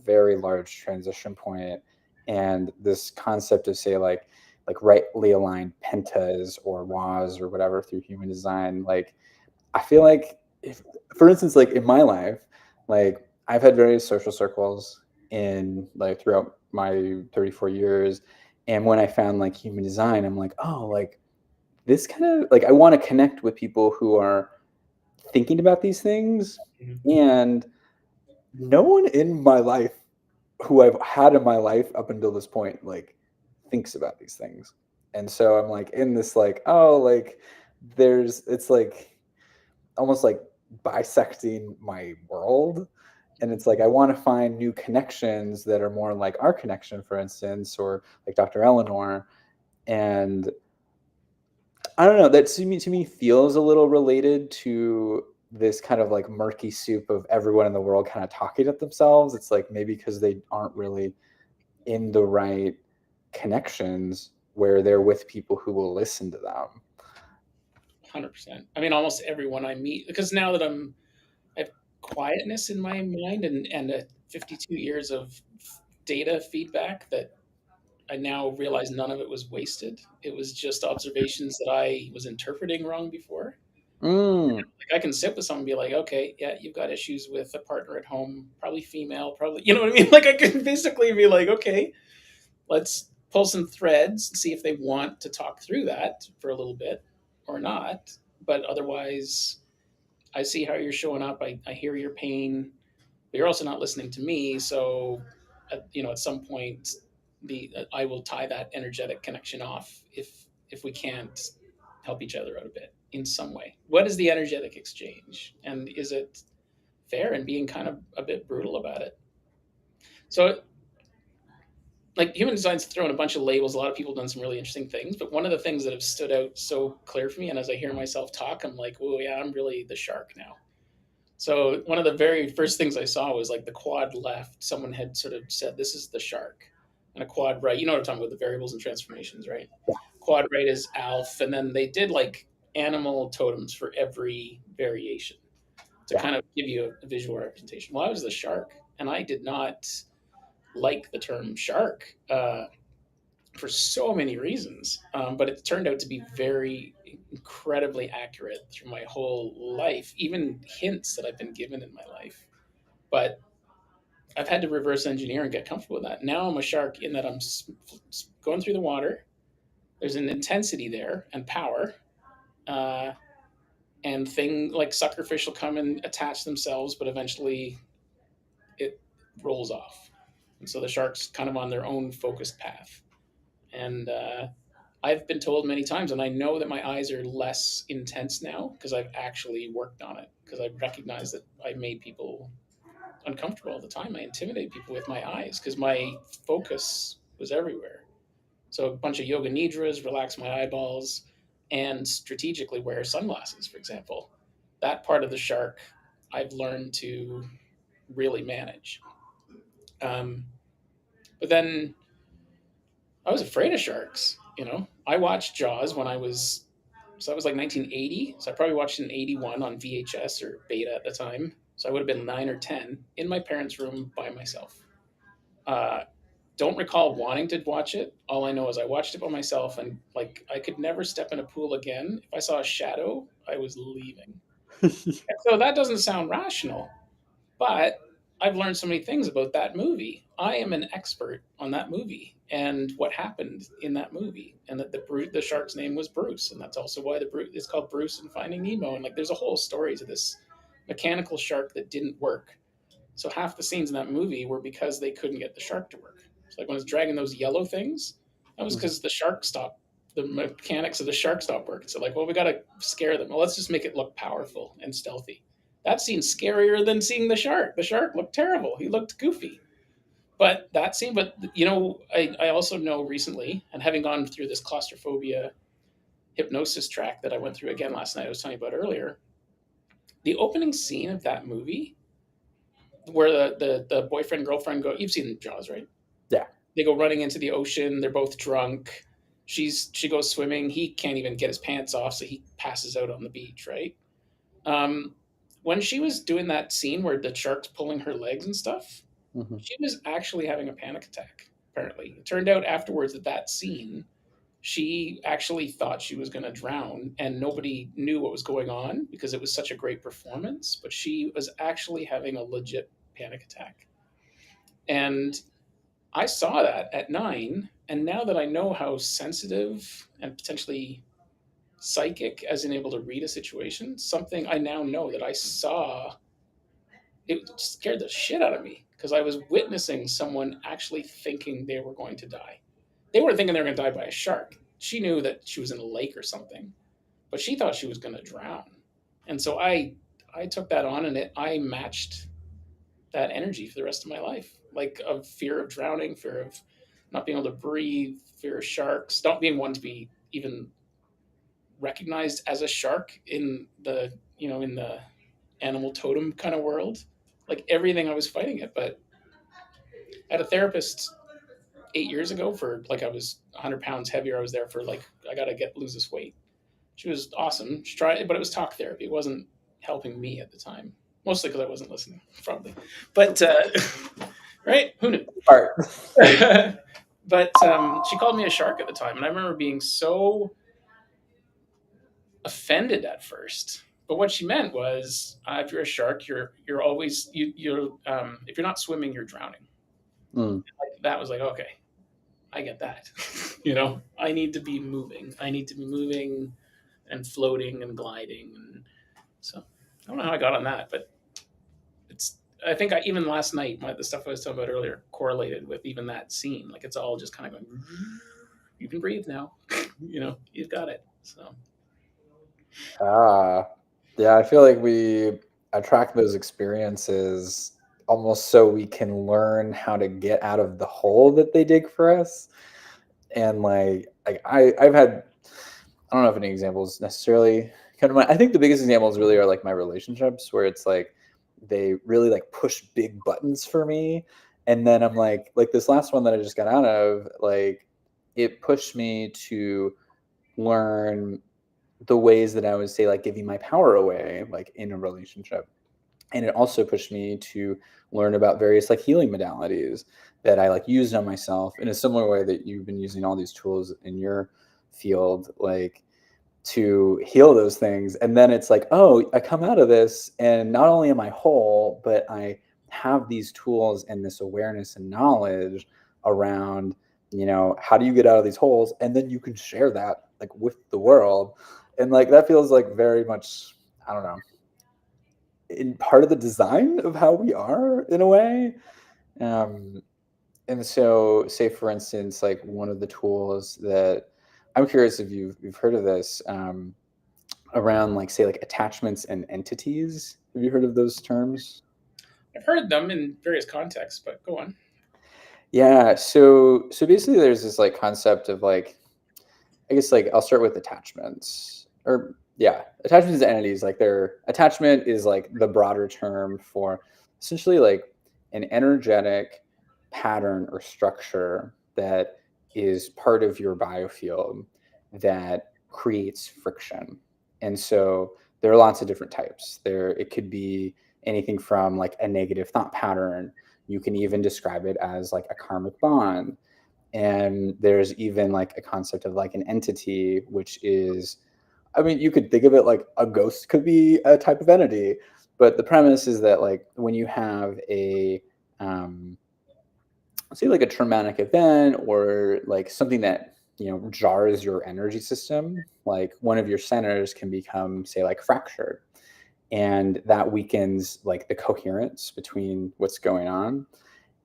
very large transition point, and this concept of say like rightly aligned pentas or was or whatever through human design, like I feel like if, for instance, like in my life, like I've had various social circles in like throughout my 34 years. And when I found like human design, I'm like, oh, like this kind of like I want to connect with people who are thinking about these things. Mhm. And no one in my life who I've had in my life up until this point, like thinks about these things. And so I'm like in this like, oh, like it's like almost like bisecting my world. And it's like I want to find new connections that are more like our connection, for instance, or like Dr. Eleanor. And I don't know, that to me feels a little related to this kind of like murky soup of everyone in the world kind of talking to themselves. It's like maybe because they aren't really in the right connections where they're with people who will listen to them. 100%. I mean, almost everyone I meet, because now that I have quietness in my mind and 52 years of data feedback that I now realize none of it was wasted. It was just observations that I was interpreting wrong before. Mm, Like I can sit with someone and be like, okay, yeah, you've got issues with a partner at home, probably female, probably, you know what I mean? Like I can basically be like, okay, let's pull some threads and see if they want to talk through that for a little bit or not. But otherwise, I see how you're showing up. I hear your pain, but you're also not listening to me. So, at some point, I will tie that energetic connection off if we can't help each other out a bit in some way. What is the energetic exchange, and is it fair? And being kind of a bit brutal about it. So, like human design's thrown a bunch of labels. A lot of people have done some really interesting things, but one of the things that have stood out so clear for me, and as I hear myself talk, I'm like, oh yeah, I'm really the shark now. So one of the very first things I saw was like the quad left. Someone had sort of said, "This is the shark," and a quad right. You know what I'm talking about, the variables and transformations, right? Quad right is Alf, and then they did like animal totems for every variation to yeah. kind of give you a visual representation. Well, I was the shark, and I did not like the term shark for so many reasons, but it turned out to be very incredibly accurate through my whole life, even hints that I've been given in my life. But I've had to reverse engineer and get comfortable with that. Now I'm a shark in that I'm going through the water. There's an intensity there and power, uh, and thing like suckerfish will come and attach themselves, but eventually it rolls off. And so the shark's kind of on their own focused path. And I've been told many times, and I know that my eyes are less intense now because I've actually worked on it. Because I recognize that I made people uncomfortable all the time. I intimidate people with my eyes because my focus was everywhere. So a bunch of yoga nidras, relax my eyeballs, and strategically wear sunglasses, for example. That part of the shark I've learned to really manage. Um, but then I was afraid of sharks. I watched Jaws when I was so that was like 1980. So I probably watched it in 81 on VHS or beta at the time. So I would have been 9 or 10 in my parents' room by myself. Uh, don't recall wanting to watch it. All I know is I watched it by myself, and like I could never step in a pool again. If I saw a shadow, I was leaving. And so that doesn't sound rational, but I've learned so many things about that movie. I am an expert on that movie and what happened in that movie, and that the shark's name was Bruce, and that's also why it's called Bruce in Finding Nemo. And like, there's a whole story to this mechanical shark that didn't work. So half the scenes in that movie were because they couldn't get the shark to work. So like when it's dragging those yellow things, that was because the shark stopped. The mechanics of the shark stopped working. So like, well, we got to scare them. Well, let's just make it look powerful and stealthy. That scene's scarier than seeing the shark. The shark looked terrible. He looked goofy. But that scene, I also know recently, and having gone through this claustrophobia hypnosis track that I went through again last night, I was telling you about earlier, the opening scene of that movie where the boyfriend girlfriend go, you've seen Jaws, right? Yeah. They go running into the ocean. They're both drunk. She goes swimming. He can't even get his pants off, so he passes out on the beach, right? Um, when she was doing that scene where the shark's pulling her legs and stuff, she was actually having a panic attack. Apparently, it turned out afterwards that scene, she actually thought she was going to drown, and nobody knew what was going on because it was such a great performance. But she was actually having a legit panic attack, and I saw that at 9, and now that I know how sensitive and potentially psychic, as in able to read a situation, something I now know that I saw, it scared the shit out of me because I was witnessing someone actually thinking they were going to die. They weren't thinking they were going to die by a shark. She knew that she was in a lake or something, but she thought she was going to drown. And so I took that on, and I matched that energy for the rest of my life, like of fear of drowning, fear of not being able to breathe, fear of sharks, not being one to be even recognized as a shark in the animal totem kind of world. Like everything, I was fighting it. But I had a therapist 8 years ago for like, I was 100 pounds heavier. I was there for like, I got to lose this weight. She was awesome. She tried, but it was talk therapy. It wasn't helping me at the time, mostly because I wasn't listening, probably. But right, who knew? Art. But she called me a shark at the time, and I remember being so offended at first. But what she meant was, if you're a shark, you're always you're if you're not swimming, you're drowning. Like, that was like, okay, I get that. I need to be moving. I need to be moving and floating and gliding. And so I don't know how I got on that, but I think even last night, the stuff I was talking about earlier correlated with even that scene. Like, it's all just kind of going, you can breathe now. You've got it. So. Yeah, I feel like we attract those experiences almost so we can learn how to get out of the hole that they dig for us. And I've had, I don't know if any examples necessarily come to mind. I think the biggest examples really are like my relationships, where it's like they really like push big buttons for me. And then I'm like this last one that I just got out of, like it pushed me to learn the ways that I would say like giving my power away, like in a relationship. And it also pushed me to learn about various like healing modalities that I like used on myself in a similar way that you've been using all these tools in your field, like to heal those things. And then it's like, oh, I come out of this and not only am I whole, but I have these tools and this awareness and knowledge around, how do you get out of these holes, and then you can share that like with the world. And like that feels like very much, I don't know, in part of the design of how we are in a way. um, and so, say for instance, like one of the tools that I'm curious if you've heard of this, around like, say, like attachments and entities. Have you heard of those terms? I've heard of them in various contexts, but go on. Yeah. So basically, there's this like concept of like, I guess like I'll start with attachments, or yeah, attachments to entities. Like their attachment is like the broader term for essentially like an energetic pattern or structure that is part of your biofield that creates friction. And so there are lots of different types. There it could be anything from like a negative thought pattern. You can even describe it as like a karmic bond. And there's even like a concept of like an entity, which is, I mean, you could think of it like a ghost could be a type of entity. But the premise is that like when you have a say like a traumatic event, or like something that jars your energy system, like one of your centers can become, say, like fractured, and that weakens like the coherence between what's going on,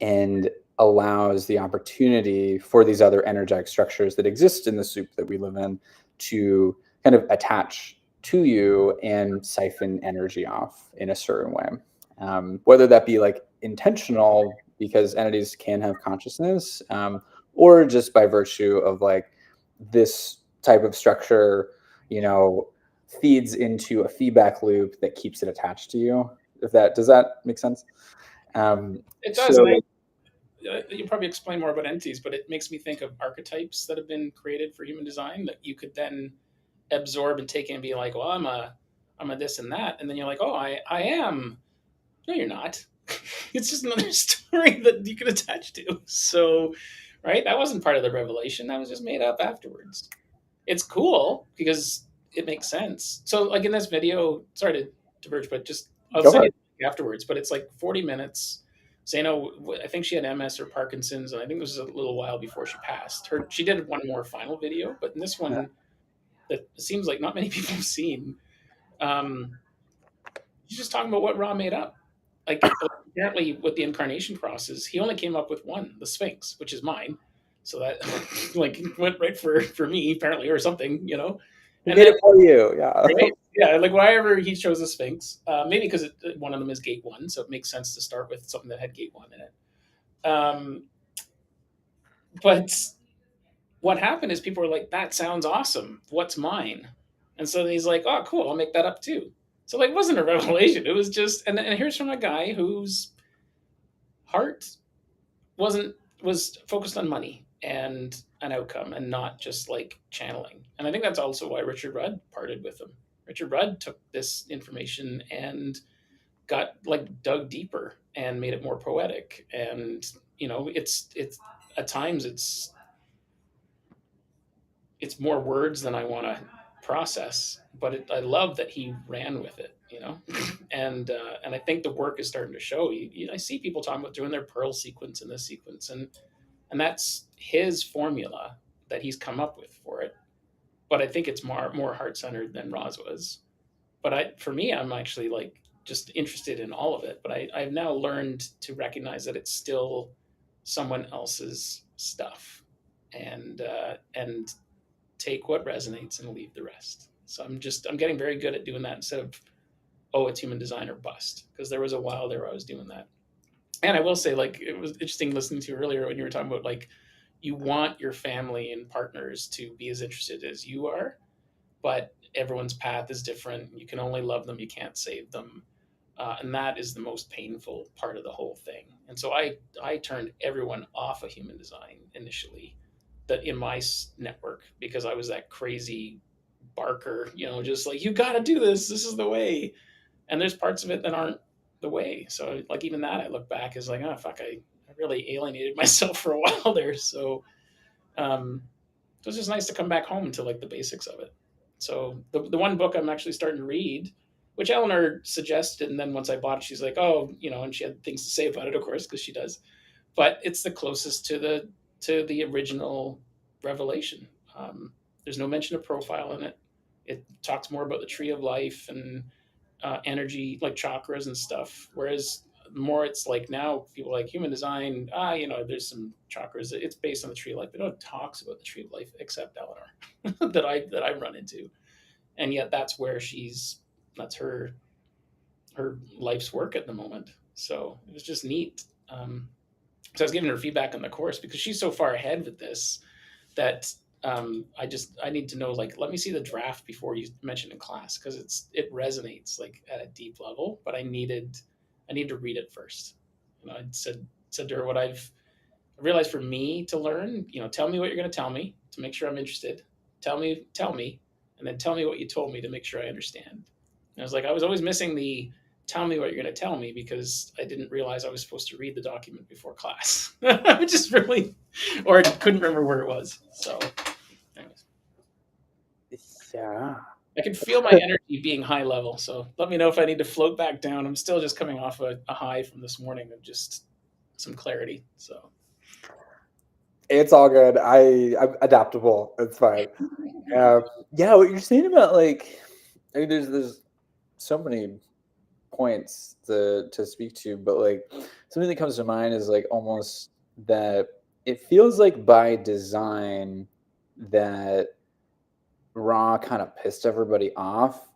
and allows the opportunity for these other energetic structures that exist in the soup that we live in to kind of attach to you and siphon energy off in a certain way. Whether that be like intentional, because entities can have consciousness, or just by virtue of like this type of structure, you know, feeds into a feedback loop that keeps it attached to you. If that does that make sense? It does, and So you probably explain more about entities, but it makes me think of archetypes that have been created for human design that you could then absorb and take in and be like, well, I'm a this and that, and then you're like, oh, I am. No, you're not. It's just another story that you can attach to. So, right, that wasn't part of the revelation. That was just made up afterwards. It's cool because it makes sense. So, like in this video, sorry to diverge, but just I'll go send ahead. you afterwards. But it's like 40 minutes. Zeno, I think she had MS or Parkinson's, and I think this was a little while before she passed. She did one more final video, but in this Yeah. one, that seems like not many people have seen. Um, she's just talking about what Ra made up. Like apparently, with the incarnation crosses, he only came up with one, the Sphinx, which is mine. So that like went right for me apparently, or something, you know. He And made then it for you. Yeah. right, yeah, like wherever he chose the Sphinx, maybe because one of them is Gate One, so it makes sense to start with something that had Gate One in it. But what happened is people were like, "That sounds awesome. What's mine?" And so he's like, "Oh, cool. I'll make that up too." So like, it wasn't a revelation. It was just, and here's from a guy whose heart wasn't was focused on money and an outcome, and not just like channeling. And I think that's also why Richard Rudd parted with him. Richard Rudd took this information and got like dug deeper and made it more poetic. And it's at times it's more words than I want to process, but I love that he ran with it, and I think the work is starting to show. I see people talking about doing their pearl sequence in this sequence, and that's his formula that he's come up with for it. But I think it's more heart centered than Roz was. But for me, I'm actually like just interested in all of it. But I've now learned to recognize that it's still someone else's stuff, and take what resonates and leave the rest. So I'm getting very good at doing that instead of, oh, it's human design or bust, because there was a while there where I was doing that. And I will say, like, it was interesting listening to you earlier when you were talking about like you want your family and partners to be as interested as you are, but everyone's path is different. You can only love them, you can't save them. And that is the most painful part of the whole thing. And so I turned everyone off of human design initially, that in my network, because I was that crazy barker, just like, you got to do this. This is the way. And there's parts of it that aren't the way. So like even that, I look back as like, oh fuck, I really alienated myself for a while there. Um, so it's just nice to come back home to like the basics of it. So the one book I'm actually starting to read, which Eleanor suggested. And then once I bought it, she's like, oh, and she had things to say about it, of course, because she does. But it's the closest to the original revelation. There's no mention of profile in it. It talks more about the tree of life and energy, like chakras and stuff. Whereas more, it's like now people like human design. There's some chakras. It's based on the tree of life. They don't talks about the tree of life except Eleanor that I run into, and yet that's her life's work at the moment. So it was just neat. So I was giving her feedback on the course because she's so far ahead with this that I need to know, like, let me see the draft before you mention in class, because it resonates like at a deep level. But I need to read it first. I said to her what I've realized for me to learn. Tell me what you're going to tell me to make sure I'm interested. Tell me, and then tell me what you told me to make sure I understand. And I was like, I was always missing the tell me what you're going to tell me because I didn't realize I was supposed to read the document before class. I just really, or I couldn't remember where it was. So, anyways, Yeah. I can feel my energy being high level. So let me know if I need to float back down. I'm still just coming off a high from this morning of just some clarity. So It's all good. I'm adaptable. It's fine. Yeah, what you're saying about like, I mean, there's so many points to speak to, but like something that comes to mind is like almost that it feels like by design that Raw kind of pissed everybody off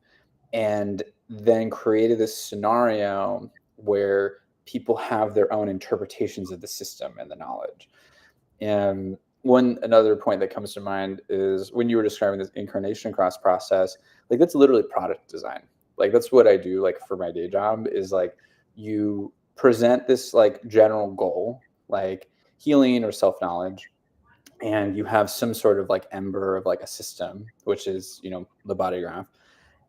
and then created this scenario where people have their own interpretations of the system and the knowledge. And one another point that comes to mind is when you were describing this incarnation cross process, like that's literally product design. Like that's what I do like for my day job is like you present this like general goal, like healing or self-knowledge, and you have some sort of like ember of like a system, which is, the body graph.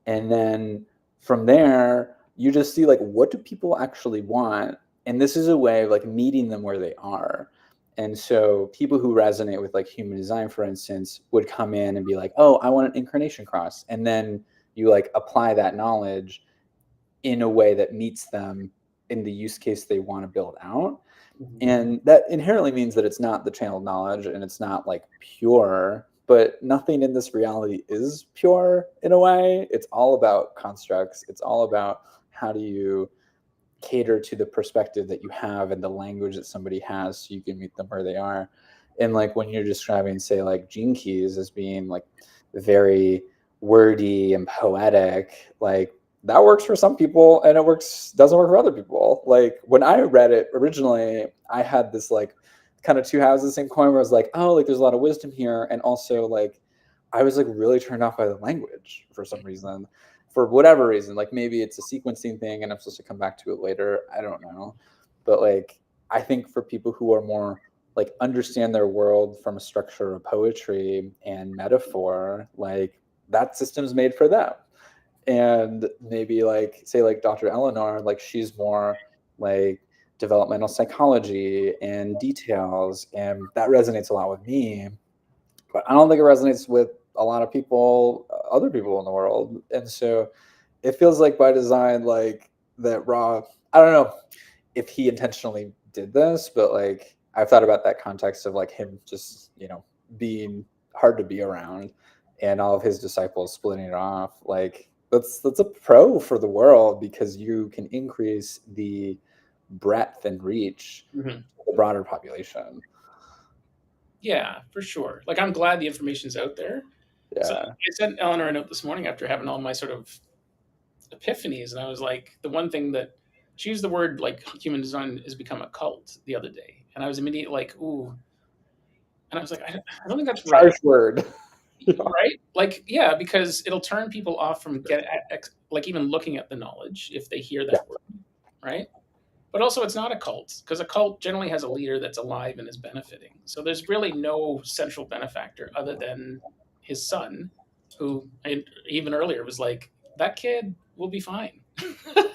And then from there, you just see like what do people actually want? And this is a way of like meeting them where they are. And so people who resonate with like human design, for instance, would come in and be like, oh, I want an incarnation cross. And then you like apply that knowledge in a way that meets them in the use case they want to build out. And that inherently means that it's not the channeled knowledge and it's not like pure, but nothing in this reality is pure in a way. It's all about constructs. It's all about how do you cater to the perspective that you have and the language that somebody has so you can meet them where they are. And like when you're describing, say, like Gene Keys as being like very wordy and poetic, like that works for some people and it doesn't work for other people. Like when I read it originally, I had this like kind of two halves of the same coin where I was like, oh, like there's a lot of wisdom here. And also like I was like really turned off by the language for some reason, for whatever reason. Like maybe it's a sequencing thing and I'm supposed to come back to it later. I don't know. But like I think for people who are more like understand their world from a structure of poetry and metaphor, like that system's made for them. And maybe like say like Dr. Eleanor, like she's more like developmental psychology and details, and that resonates a lot with me. But I don't think it resonates with a lot of people, other people in the world. And so it feels like by design, like that Raw, I don't know if he intentionally did this, but like I've thought about that context of like him just, being hard to be around and all of his disciples splitting it off. Like that's a pro for the world because you can increase the breadth and reach mm-hmm. to the broader population. Yeah, for sure. Like I'm glad the information's out there. So Yeah. I sent Eleanor a note this morning after having all my sort of epiphanies, and I was like, the one thing that she used the word like human design has become a cult the other day, and I was immediately like, ooh, and I was like, I don't think that's right. Harsh word. Right? Like, yeah, because it'll turn people off from like even looking at the knowledge if they hear Yeah. that word, right? But also, it's not a cult because a cult generally has a leader that's alive and is benefiting. So there's really no central benefactor other than his son, who even earlier was like, that kid will be fine.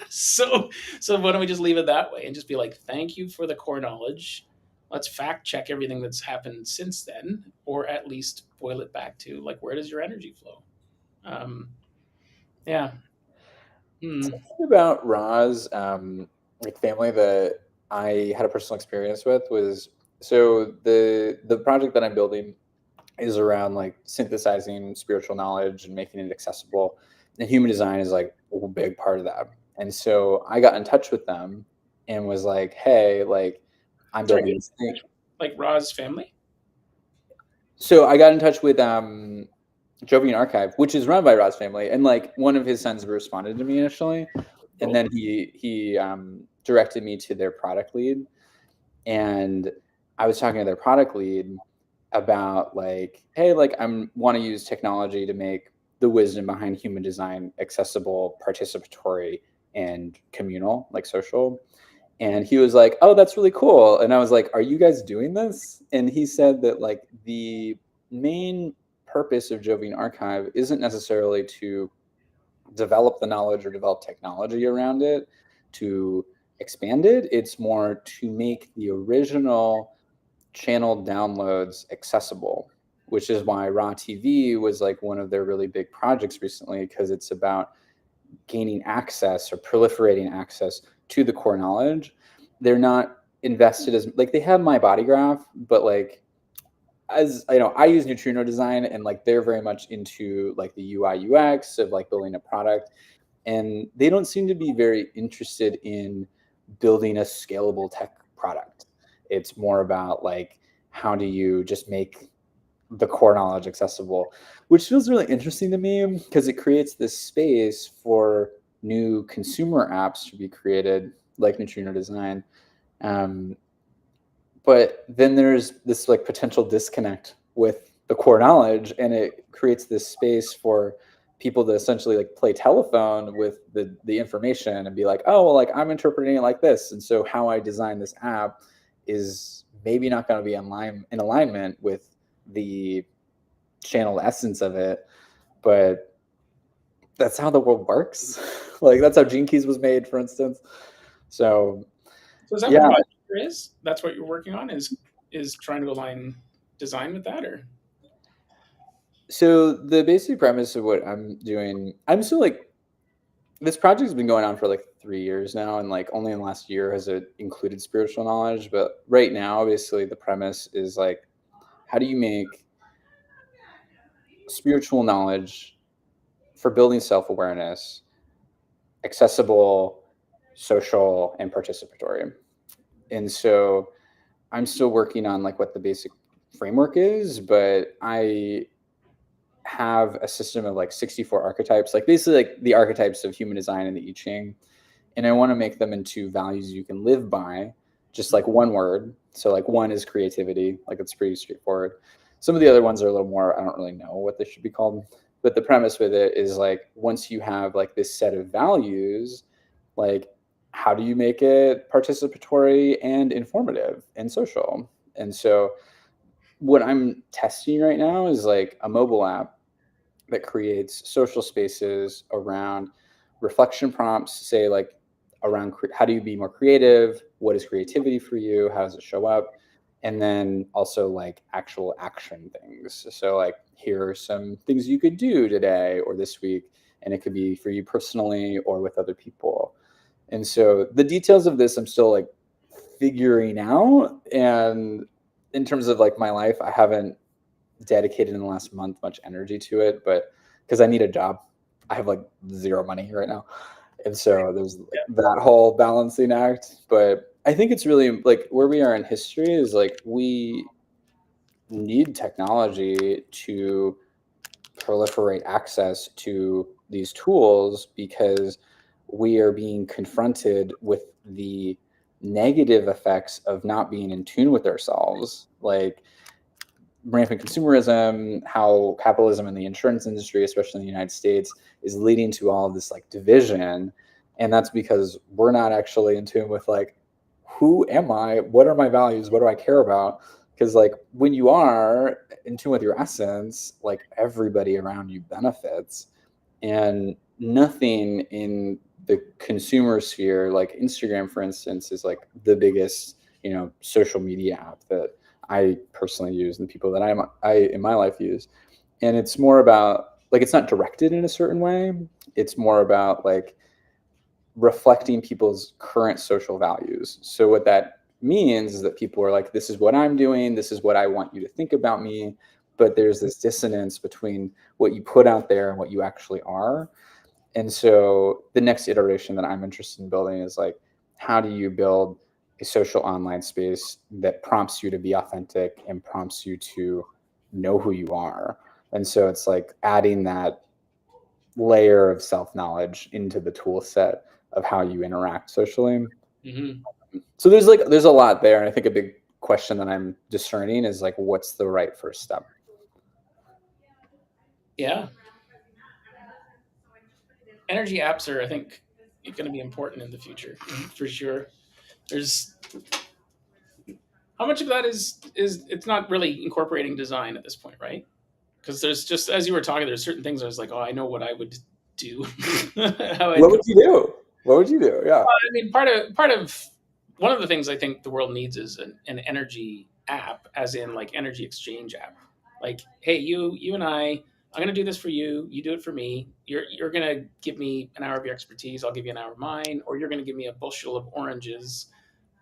so, so why don't we just leave it that way and just be like, thank you for the core knowledge. Let's fact check everything that's happened since then, or at least boil it back to like, where does your energy flow? Um, yeah, Hmm. About Ra's like family that I had a personal experience with was, so the project that I'm building is around like synthesizing spiritual knowledge and making it accessible, and human design is like a big part of that. And so I got in touch with them and was like, hey, like I'm Sorry, building this thing. like Ra's family. So I got in touch with Jovian Archive, which is run by Rod's family, and like one of his sons responded to me initially, and Cool. then he directed me to their product lead, and I was talking to their product lead about like, hey, like I'm want to use technology to make the wisdom behind human design accessible, participatory, and communal, like social. And he was like, oh, that's really cool. And I was like, are you guys doing this? And he said that like the main purpose of Jovian Archive isn't necessarily to develop the knowledge or develop technology around it to expand it. It's more to make the original channel downloads accessible, which is why Raw TV was like one of their really big projects recently, because it's about gaining access or proliferating access to the core knowledge. They're not invested as like they have My Body Graph, but like as I know, I use neutrino design, and like they're very much into like the UI UX of like building a product, and they don't seem to be very interested in building a scalable tech product. It's more about like how do you just make the core knowledge accessible, which feels really interesting to me because it creates this space for new consumer apps to be created, like neutrino design. Um, but then there's this like potential disconnect with the core knowledge, and it creates this space for people to essentially like play telephone with the information and be like, oh well, like I'm interpreting it like this, and so how I design this app is maybe not going to be in alignment with the channel essence of it, but that's how the world works. Like that's how Gene Keys was made, for instance. So So is that what yeah. Raw is? That's what you're working on, is trying to align design with that, or So the basic premise of what I'm doing, I'm still like, this project's been going on for like 3 years now, and like only in the last year has it included spiritual knowledge. But right now, obviously, the premise is like, how do you make spiritual knowledge for building self-awareness accessible, social, and participatory? And so I'm still working on like what the basic framework is, but I have a system of like 64 archetypes, like basically like the archetypes of human design in the I Ching, and I want to make them into values you can live by, just like one word. So like one is creativity, like it's pretty straightforward. Some of the other ones are a little more, I don't really know what they should be called, but the premise with it is like once you have like this set of values, like how do you make it participatory and informative and social? And so what I'm testing right now is like a mobile app that creates social spaces around reflection prompts, say like around how do you be more creative, what is creativity for you, how does it show up, and then also like actual action things. So like here are some things you could do today or this week, and it could be for you personally or with other people. And so the details of this I'm still like figuring out, and in terms of like my life, I haven't dedicated in the last month much energy to it, but because I need a job, I have like zero money right now, and so there's like yeah. that whole balancing act. But I think it's really like where we are in history is like we need technology to proliferate access to these tools because we are being confronted with the negative effects of not being in tune with ourselves, like rampant consumerism, how capitalism in the insurance industry, especially in the United States, is leading to all of this like division. And that's because we're not actually in tune with like, who am I? What are my values? What do I care about? Because like when you are in tune with your essence, like everybody around you benefits. And nothing in the consumer sphere, like Instagram, for instance, is like the biggest, social media app that I personally use and people that I in my life use. And it's more about like it's not directed in a certain way. It's more about like reflecting people's current social values. So what that means is that people are like, this is what I'm doing, this is what I want you to think about me, but there's this dissonance between what you put out there and what you actually are. And so the next iteration that I'm interested in building is like, how do you build a social online space that prompts you to be authentic and prompts you to know who you are? And so it's like adding that layer of self-knowledge into the tool set of how you interact socially. Mm-hmm. So there's a lot there. And I think a big question that I'm discerning is like, what's the right first step? Yeah. Energy apps are, I think, going to be important in the future for sure. There's how much of that is it's not really incorporating design at this point, right? Because there's just as you were talking, there's certain things I was like, oh, I know what I would do, how I'd What go. would you do? What would you do? Yeah. I mean, part of one of the things I think the world needs is an energy app, as in like energy exchange app. Like, hey, you and I'm gonna do this for you. You do it for me. You're gonna give me an hour of your expertise. I'll give you an hour of mine, or you're gonna give me a bushel of oranges.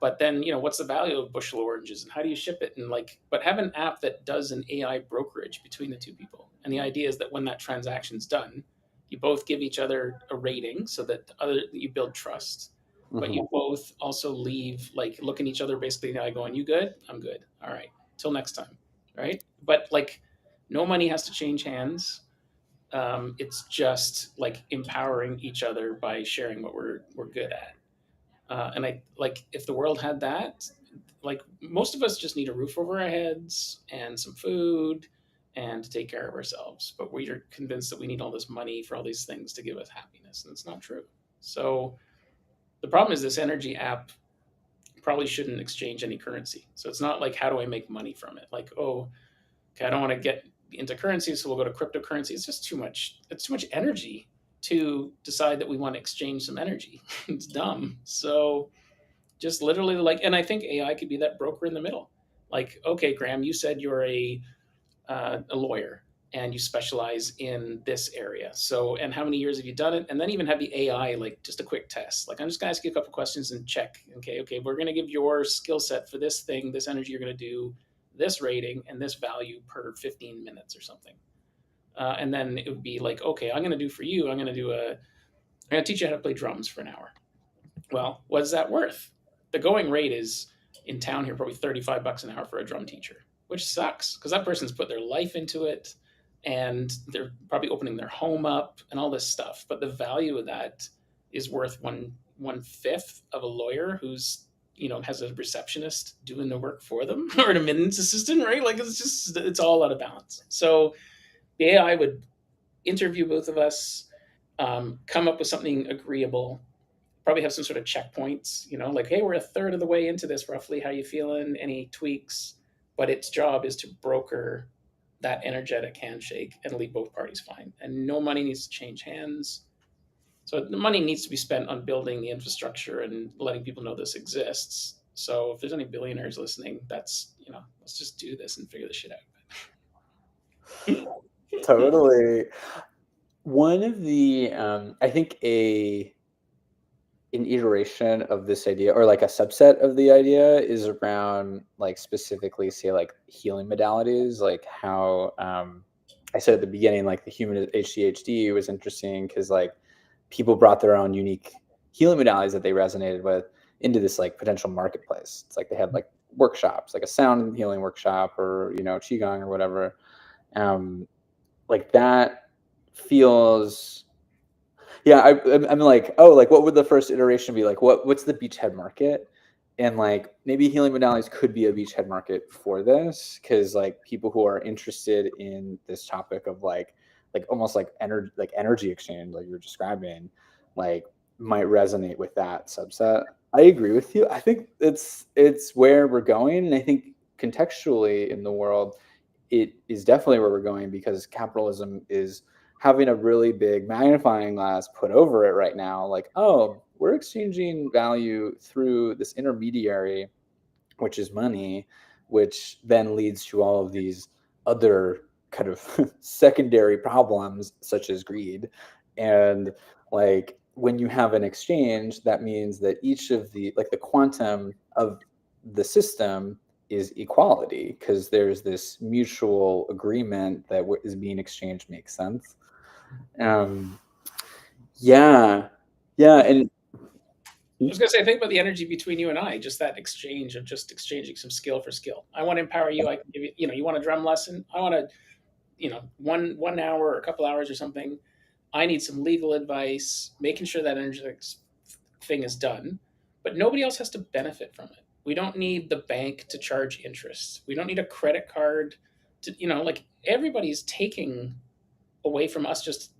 But then, what's the value of a bushel of oranges, and how do you ship it? And like, but have an app that does an AI brokerage between the two people. And the idea is that when that transaction's done, you both give each other a rating so that you build trust, but Mm-hmm. you both also leave like looking each other basically in the eye going, you good? I'm good. All right. Till next time. Right. But like no money has to change hands. It's just like empowering each other by sharing what we're good at. And I like if the world had that, like most of us just need a roof over our heads and some food and to take care of ourselves. But we are convinced that we need all this money for all these things to give us happiness, and it's not true. So the problem is this energy app probably shouldn't exchange any currency. So it's not like how do I make money from it? Like, oh, okay, I don't want to get into currency, so we'll go to cryptocurrency. It's just too much. It's too much energy to decide that we want to exchange some energy. It's dumb. So just literally like, and I think AI could be that broker in the middle. Like, okay, Graham, you said you're a lawyer and you specialize in this area. So, and how many years have you done it? And then even have the AI like just a quick test. Like, I'm just gonna ask you a couple questions and check. Okay, we're gonna give your skill set for this thing, this energy you're gonna do, this rating and this value per 15 minutes or something. And then it would be like, okay, I'm gonna do for you. I'm gonna teach you how to play drums for an hour. Well, what is that worth? The going rate is in town here probably $35 an hour for a drum teacher, which sucks because that person's put their life into it and they're probably opening their home up and all this stuff. But the value of that is worth one fifth of a lawyer who's has a receptionist doing the work for them or an admittance assistant, right? Like it's all out of balance. So the AI would interview both of us, come up with something agreeable, probably have some sort of checkpoints, like, hey, we're a third of the way into this roughly. How you feeling? Any tweaks? But its job is to broker that energetic handshake and leave both parties fine. And no money needs to change hands. So the money needs to be spent on building the infrastructure and letting people know this exists. So if there's any billionaires listening, that's, let's just do this and figure this shit out. Totally. One of the, I think an iteration of this idea or like a subset of the idea is around like specifically say like healing modalities, like how I said at the beginning, like the human HCHD was interesting because like people brought their own unique healing modalities that they resonated with into this like potential marketplace. It's like they had like workshops, like a sound healing workshop or qigong or whatever. Like that feels yeah, I'm like, oh, like what would the first iteration be like? What's the beachhead market? And like maybe healing modalities could be a beachhead market for this because like people who are interested in this topic of like almost like energy exchange, like you're describing, like might resonate with that subset. I agree with you. I think it's where we're going, and I think contextually in the world, it is definitely where we're going because capitalism is having a really big magnifying glass put over it right now. Like, oh, we're exchanging value through this intermediary, which is money, which then leads to all of these other kind of secondary problems such as greed. And like when you have an exchange, that means that each of the like the quantum of the system is equality, because there's this mutual agreement that what is being exchanged makes sense. Um, yeah, yeah, and I was gonna say, think about the energy between you and I, just that exchange of just exchanging some skill for skill. I want to empower you. I can give you, you want a drum lesson. I want to, 1 hour or a couple hours or something. I need some legal advice, making sure that energetics thing is done, but nobody else has to benefit from it. We don't need the bank to charge interest. We don't need a credit card to, like everybody's taking away from us just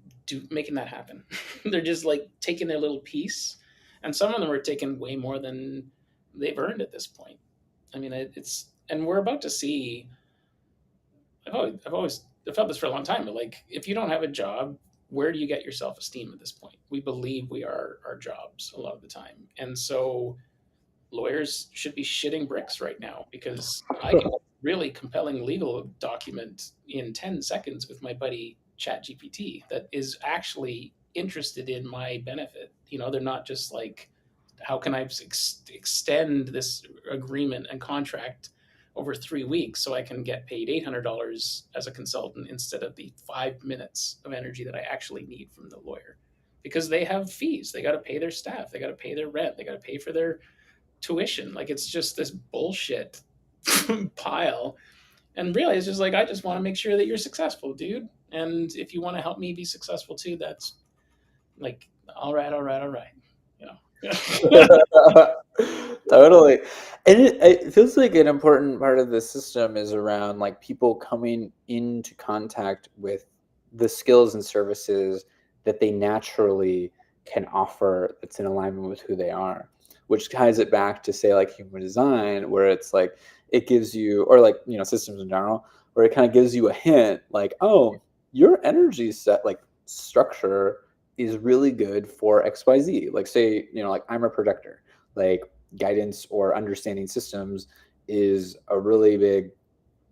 making that happen. They're just like taking their little piece, and some of them are taking way more than they've earned at this point. I mean, it's and we're about to see. I've felt this for a long time, but like if you don't have a job, where do you get your self esteem at this point? We believe we are our jobs a lot of the time, and so lawyers should be shitting bricks right now because I can really compelling legal document in 10 seconds with my buddy ChatGPT that is actually interested in my benefit. They're not just like, how can I extend this agreement and contract over 3 weeks so I can get paid $800 as a consultant instead of the 5 minutes of energy that I actually need from the lawyer? Because they have fees. They got to pay their staff. They got to pay their rent. They got to pay for their tuition. Like it's just this bullshit pile. And really, it's just like I just want to make sure that you're successful, dude. And if you want to help me be successful too, that's like all right, all right, all right. You know. totally. And it feels like an important part of the system is around like people coming into contact with the skills and services that they naturally can offer that's in alignment with who they are, which ties it back to say like human design, where it's like it gives you, or like systems in general, where it kind of gives you a hint like, oh, your energy set like structure is really good for XYZ. Like say, like I'm a projector, like guidance or understanding systems is a really big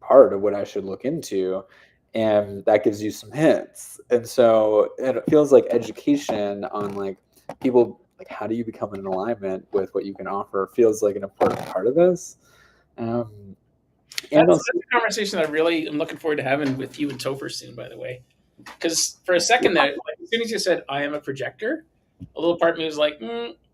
part of what I should look into. And that gives you some hints. And so it feels like education on like people, like how do you become in alignment with what you can offer, feels like an important part of this. Um, and That's also, a conversation that I really am looking forward to having with you and Topher soon, by the way. Because for a second there, like, as soon as you said I am a projector, a little part of me was like,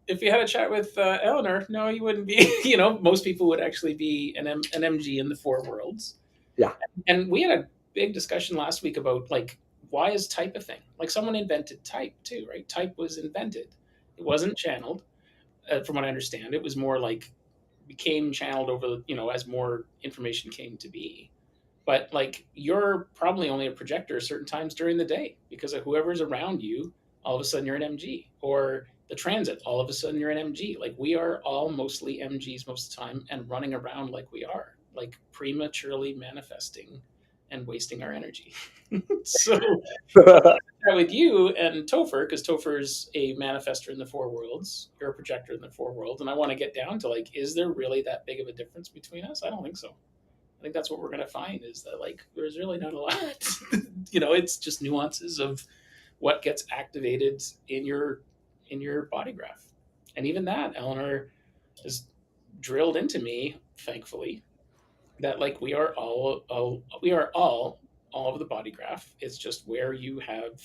if you had a chat with Eleanor, no, you wouldn't be. Most people would actually be an MG in the four worlds. yeah. And we had a big discussion last week about like why is type a thing? Like someone invented type too, right? Type was invented. It wasn't channeled, from what I understand. It was more like became channeled over, as more information came to be. But like you're probably only a projector certain times during the day because of whoever's around you. All of a sudden you're an MG, or the transit. All of a sudden you're an MG. Like we are all mostly MGs most of the time, and running around like we are, like prematurely manifesting and wasting our energy. So I want to chat with you and Topher, because Topher's a manifester in the four worlds. You're a projector in the four worlds, and I want to get down to like, is there really that big of a difference between us? I don't think so. I think that's what we're going to find is that like there's really not a lot. It's just nuances of what gets activated in your body graph, and even that Eleanor has drilled into me, thankfully, that like we are all of the body graph. It's just where you have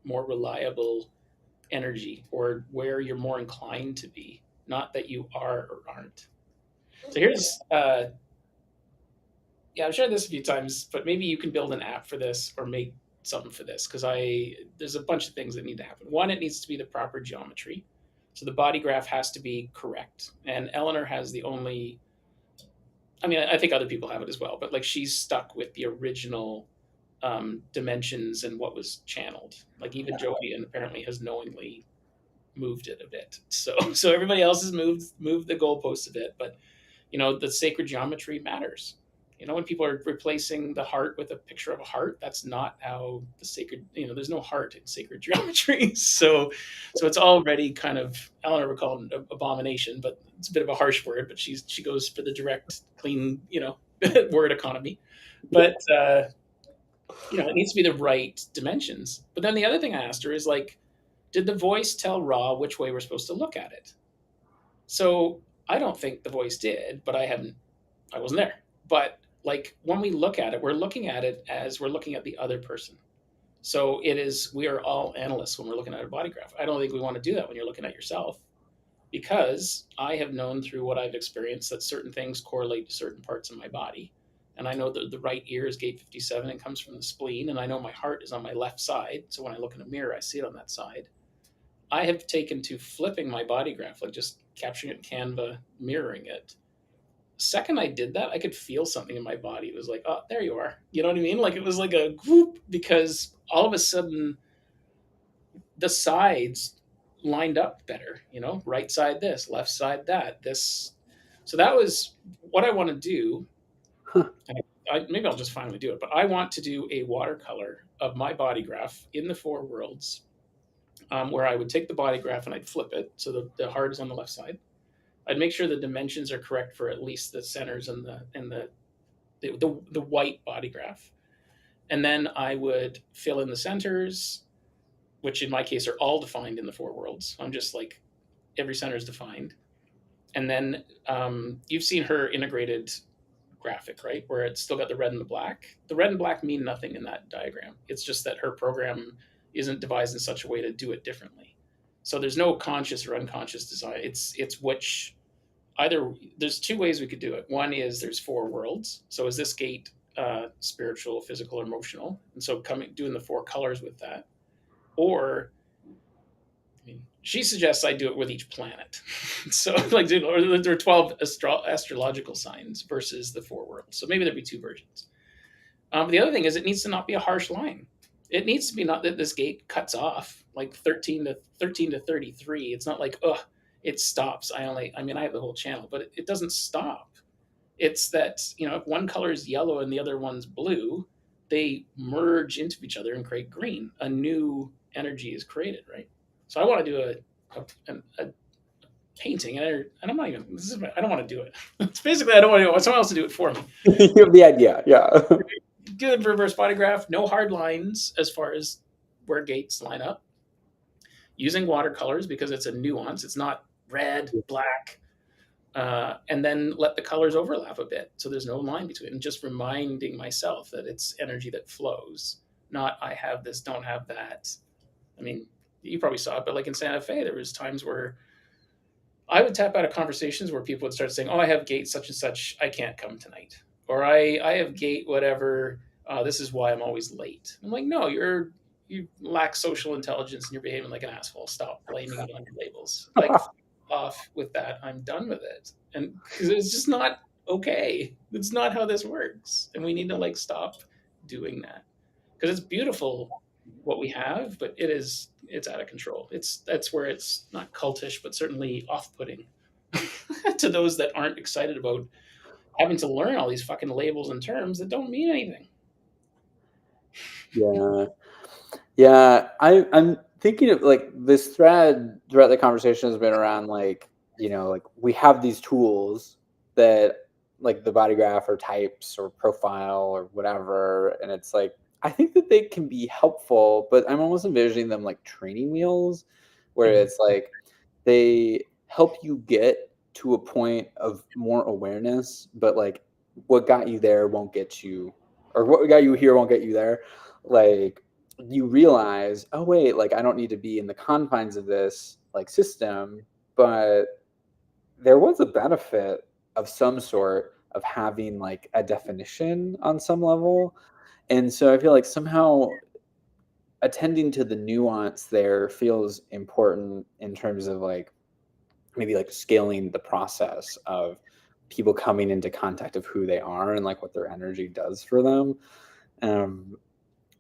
more reliable energy or where you're more inclined to be, not that you are or aren't. So here's yeah, I've shared this a few times, but maybe you can build an app for this or make something for this because there's a bunch of things that need to happen. One, it needs to be the proper geometry. So the body graph has to be correct. And Eleanor has the only, I mean, I think other people have it as well, but like she's stuck with the original dimensions and what was channeled. Like even Jovian apparently has knowingly moved it a bit. So everybody else has moved the goalposts a bit, but the sacred geometry matters. When people are replacing the heart with a picture of a heart, that's not how the sacred, there's no heart in sacred geometry. So it's already kind of, Eleanor would call it an abomination, but it's a bit of a harsh word, but she goes for the direct, clean, word economy. But, it needs to be the right dimensions. But then the other thing I asked her is like, Did the voice tell Ra which way we're supposed to look at it? So I don't think the voice did, but I wasn't there. But like when we look at it, we're looking at it as we're looking at the other person. So we are all analysts when we're looking at a body graph. I don't think we want to do that when you're looking at yourself, because I have known through what I've experienced that certain things correlate to certain parts of my body. And I know that the right ear is gate 57 and comes from the spleen. And I know my heart is on my left side. So when I look in a mirror, I see it on that side. I have taken to flipping my body graph, like just capturing it in Canva, mirroring it. The second I did that, I could feel something in my body. It was like, oh, there you are. You know what I mean? Like it was like a whoop, because all of a sudden the sides lined up better, right side this, left side that, this. So that was what I want to do. Huh. And maybe I'll just finally do it, but I want to do a watercolor of my body graph in the four worlds, where I would take the body graph and I'd flip it. So the heart is on the left side. I'd make sure the dimensions are correct for at least the centers and the white body graph. And then I would fill in the centers, which in my case are all defined in the four worlds. I'm just like, every center is defined. And then you've seen her integrated graphic, right? Where it's still got the red and the black. The red and black mean nothing in that diagram. It's just that her program isn't devised in such a way to do it differently. So there's no conscious or unconscious design. It's which either there's two ways we could do it. One is there's four worlds. So is this gate spiritual, physical, or emotional? And so doing the four colors with that. Or she suggests I do it with each planet. So like, or there are 12 astrological signs versus the four worlds. So maybe there'd be two versions. The other thing is it needs to not be a harsh line. It needs to be not that this gate cuts off like 13 to 33. It's not like, it stops. I have the whole channel, but it doesn't stop. It's that, if one color is yellow and the other one's blue, they merge into each other and create green. A new energy is created, right? So I want to do a painting, and I'm not even. I don't want to do it. It's basically I don't want to do it. I want someone else to do it for me. You have the idea, yeah. Good reverse body graph. No hard lines as far as where gates line up. Using watercolors because it's a nuance. It's not red, black, and then let the colors overlap a bit, so there's no line between. And just reminding myself that it's energy that flows, not I have this, don't have that. I mean, you probably saw it, but like in Santa Fe, there was times where I would tap out of conversations where people would start saying, "Oh, I have gate such and such. I can't come tonight," or "I have gate whatever. This is why I'm always late." I'm like, "No, you lack social intelligence and you're behaving like an asshole. Stop blaming it on your labels. Like, off with that. I'm done with it." And because it's just not okay. It's not how this works, and we need to like stop doing that, because it's beautiful what we have, but it's out of control. That's where it's not cultish, but certainly off-putting to those that aren't excited about having to learn all these fucking labels and terms that don't mean anything. Yeah. I'm thinking of like this thread throughout the conversation has been around like, like we have these tools that like the body graph or types or profile or whatever, and it's like I think that they can be helpful, but I'm almost envisioning them like training wheels where it's like they help you get to a point of more awareness, but like what got you there won't get you, or what got you here won't get you there. Like you realize, oh wait, like I don't need to be in the confines of this like system, but there was a benefit of some sort of having like a definition on some level. And so I feel like somehow attending to the nuance there feels important in terms of like maybe like scaling the process of people coming into contact of who they are and like what their energy does for them.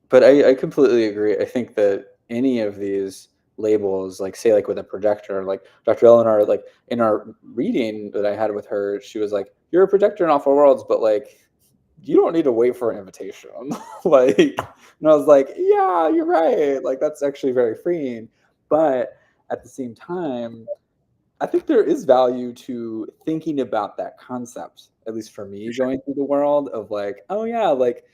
But I completely agree. I think that any of these labels, like say like with a projector, like Dr. Eleanor, like in our reading that I had with her, she was like, "You're a projector in all four worlds, but like you don't need to wait for an invitation." Like, and I was like, yeah, you're right. Like that's actually very freeing. But at the same time, I think there is value to thinking about that concept, at least for me, going through the world of like, oh yeah, like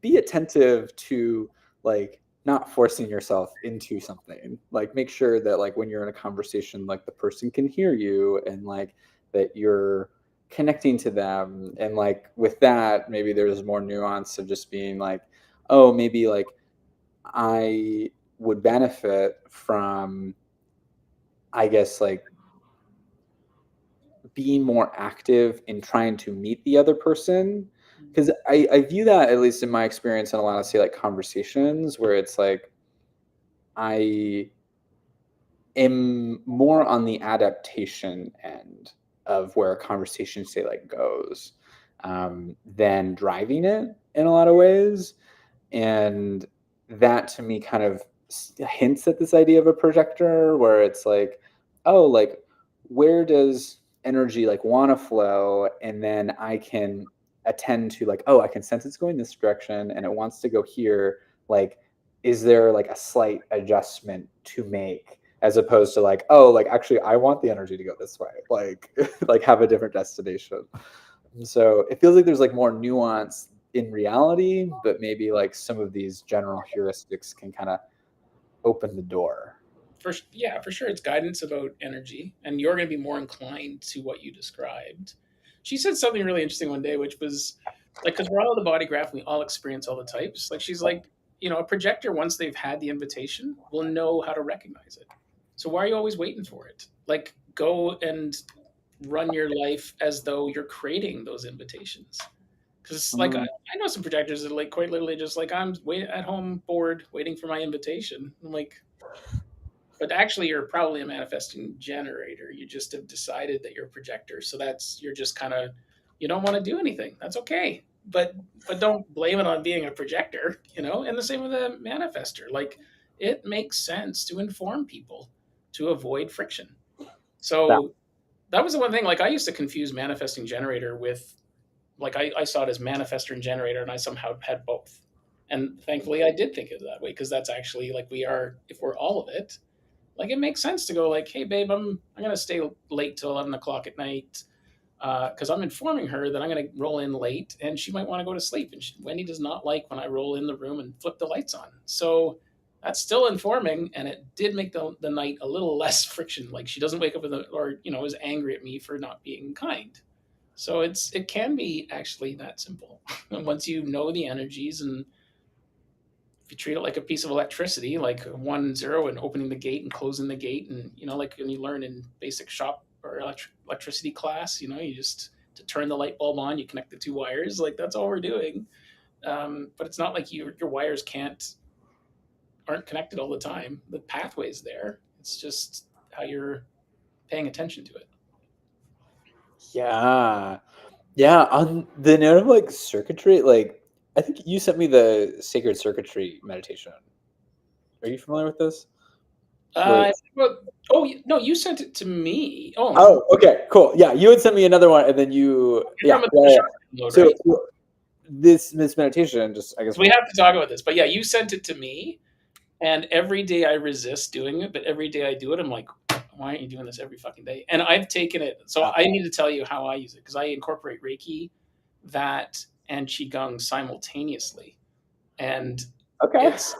be attentive to like not forcing yourself into something. Like make sure that like when you're in a conversation, like the person can hear you and like that you're connecting to them. And like with that, maybe there's more nuance of just being like, oh, maybe like I would benefit from, I guess, like being more active in trying to meet the other person. Because I view that, at least in my experience, in a lot of, say, like conversations where it's like I am more on the adaptation end of where a conversation, say, like goes, than driving it in a lot of ways. And that to me kind of hints at this idea of a projector where it's like, oh, like where does energy like want to flow? And then I can attend to like, oh, I can sense it's going this direction and it wants to go here. Like, is there like a slight adjustment to make, as opposed to like, oh, like actually I want the energy to go this way, like like have a different destination. And so it feels like there's like more nuance in reality, but maybe like some of these general heuristics can kind of open the door. Yeah, for sure, it's guidance about energy, and you're going to be more inclined to what you described. She said something really interesting one day, which was like, because we're all the body graph, and we all experience all the types. Like, she's like, a projector, once they've had the invitation, will know how to recognize it. So why are you always waiting for it? Like, go and run your life as though you're creating those invitations. Because like Mm, I know some projectors that are like quite literally just like, I'm at home bored waiting for my invitation. I'm like, but actually you're probably a manifesting generator. You just have decided that you're a projector. So you're just kind of, you don't want to do anything. That's okay. But don't blame it on being a projector. And the same with a manifester. Like, it makes sense to inform people to avoid friction. that So that was the one thing. Like, I used to confuse manifesting generator with, like, I saw it as manifester and generator, and I somehow had both. And thankfully I did think of it that way, because that's actually like, if we're all of it, like, it makes sense to go like, hey babe, I'm gonna stay late till 11 o'clock at night, because I'm informing her that I'm gonna roll in late, and she might want to go to sleep. And Wendy does not like when I roll in the room and flip the lights on. So that's still informing, and it did make the night a little less friction. Like, she doesn't wake up or is angry at me for not being kind. So it can be actually that simple. And once you know the energies, and if you treat it like a piece of electricity, like 1 0, and opening the gate and closing the gate, and like when you learn in basic shop or electricity class, you just, to turn the light bulb on, you connect the two wires. Like, that's all we're doing. But it's not like your wires aren't connected all the time. The pathway's there. It's just how you're paying attention to it. yeah. Yeah, on the note of like circuitry, like I think you sent me the sacred circuitry meditation. Are you familiar with this? Where Well, oh no, you sent it to me. Oh, oh, okay, cool. Yeah, you had sent me another one, and then you're talking about yeah, the yeah. shop mode, So right? this meditation, just I guess. We have to talk about this. But yeah, you sent it to me, and every day I resist doing it, but every day I do it, I'm like, why aren't you doing this every fucking day? And I've taken it. So I need to tell you how I use it, because I incorporate Reiki, that, and Qigong simultaneously, and Okay. it's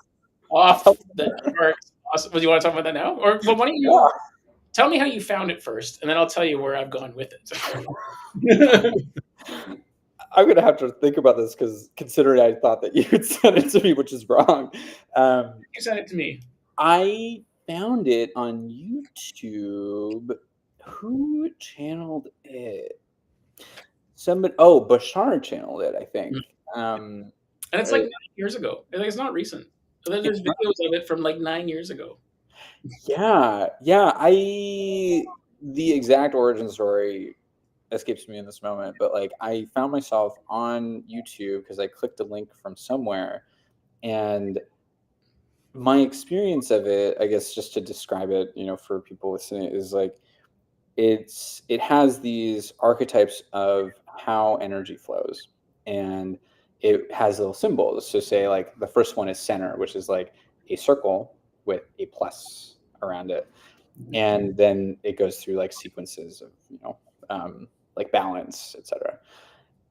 off the charts. Awesome. Well, you want to talk about that now, or well, why don't you Yeah. tell me how you found it first, and then I'll tell you where I've gone with it. I'm gonna have to think about this because considering I thought that you had sent it to me, which is wrong. You sent it to me. I found it on YouTube. Who channeled it? Somebody. Oh, Bashar channeled it, I think. And it's like Uh, 9 years ago. Like, it's not recent. There's it's not, videos of it from like 9 years ago. yeah, yeah. The exact origin story escapes me in this moment, but like I found myself on YouTube because I clicked a link from somewhere, and my experience of it, I guess, just to describe it, for people listening, is like it has these archetypes of how energy flows, and it has little symbols. So say like the first one is center, which is like a circle with a plus around it, and then it goes through like sequences of like balance, etc.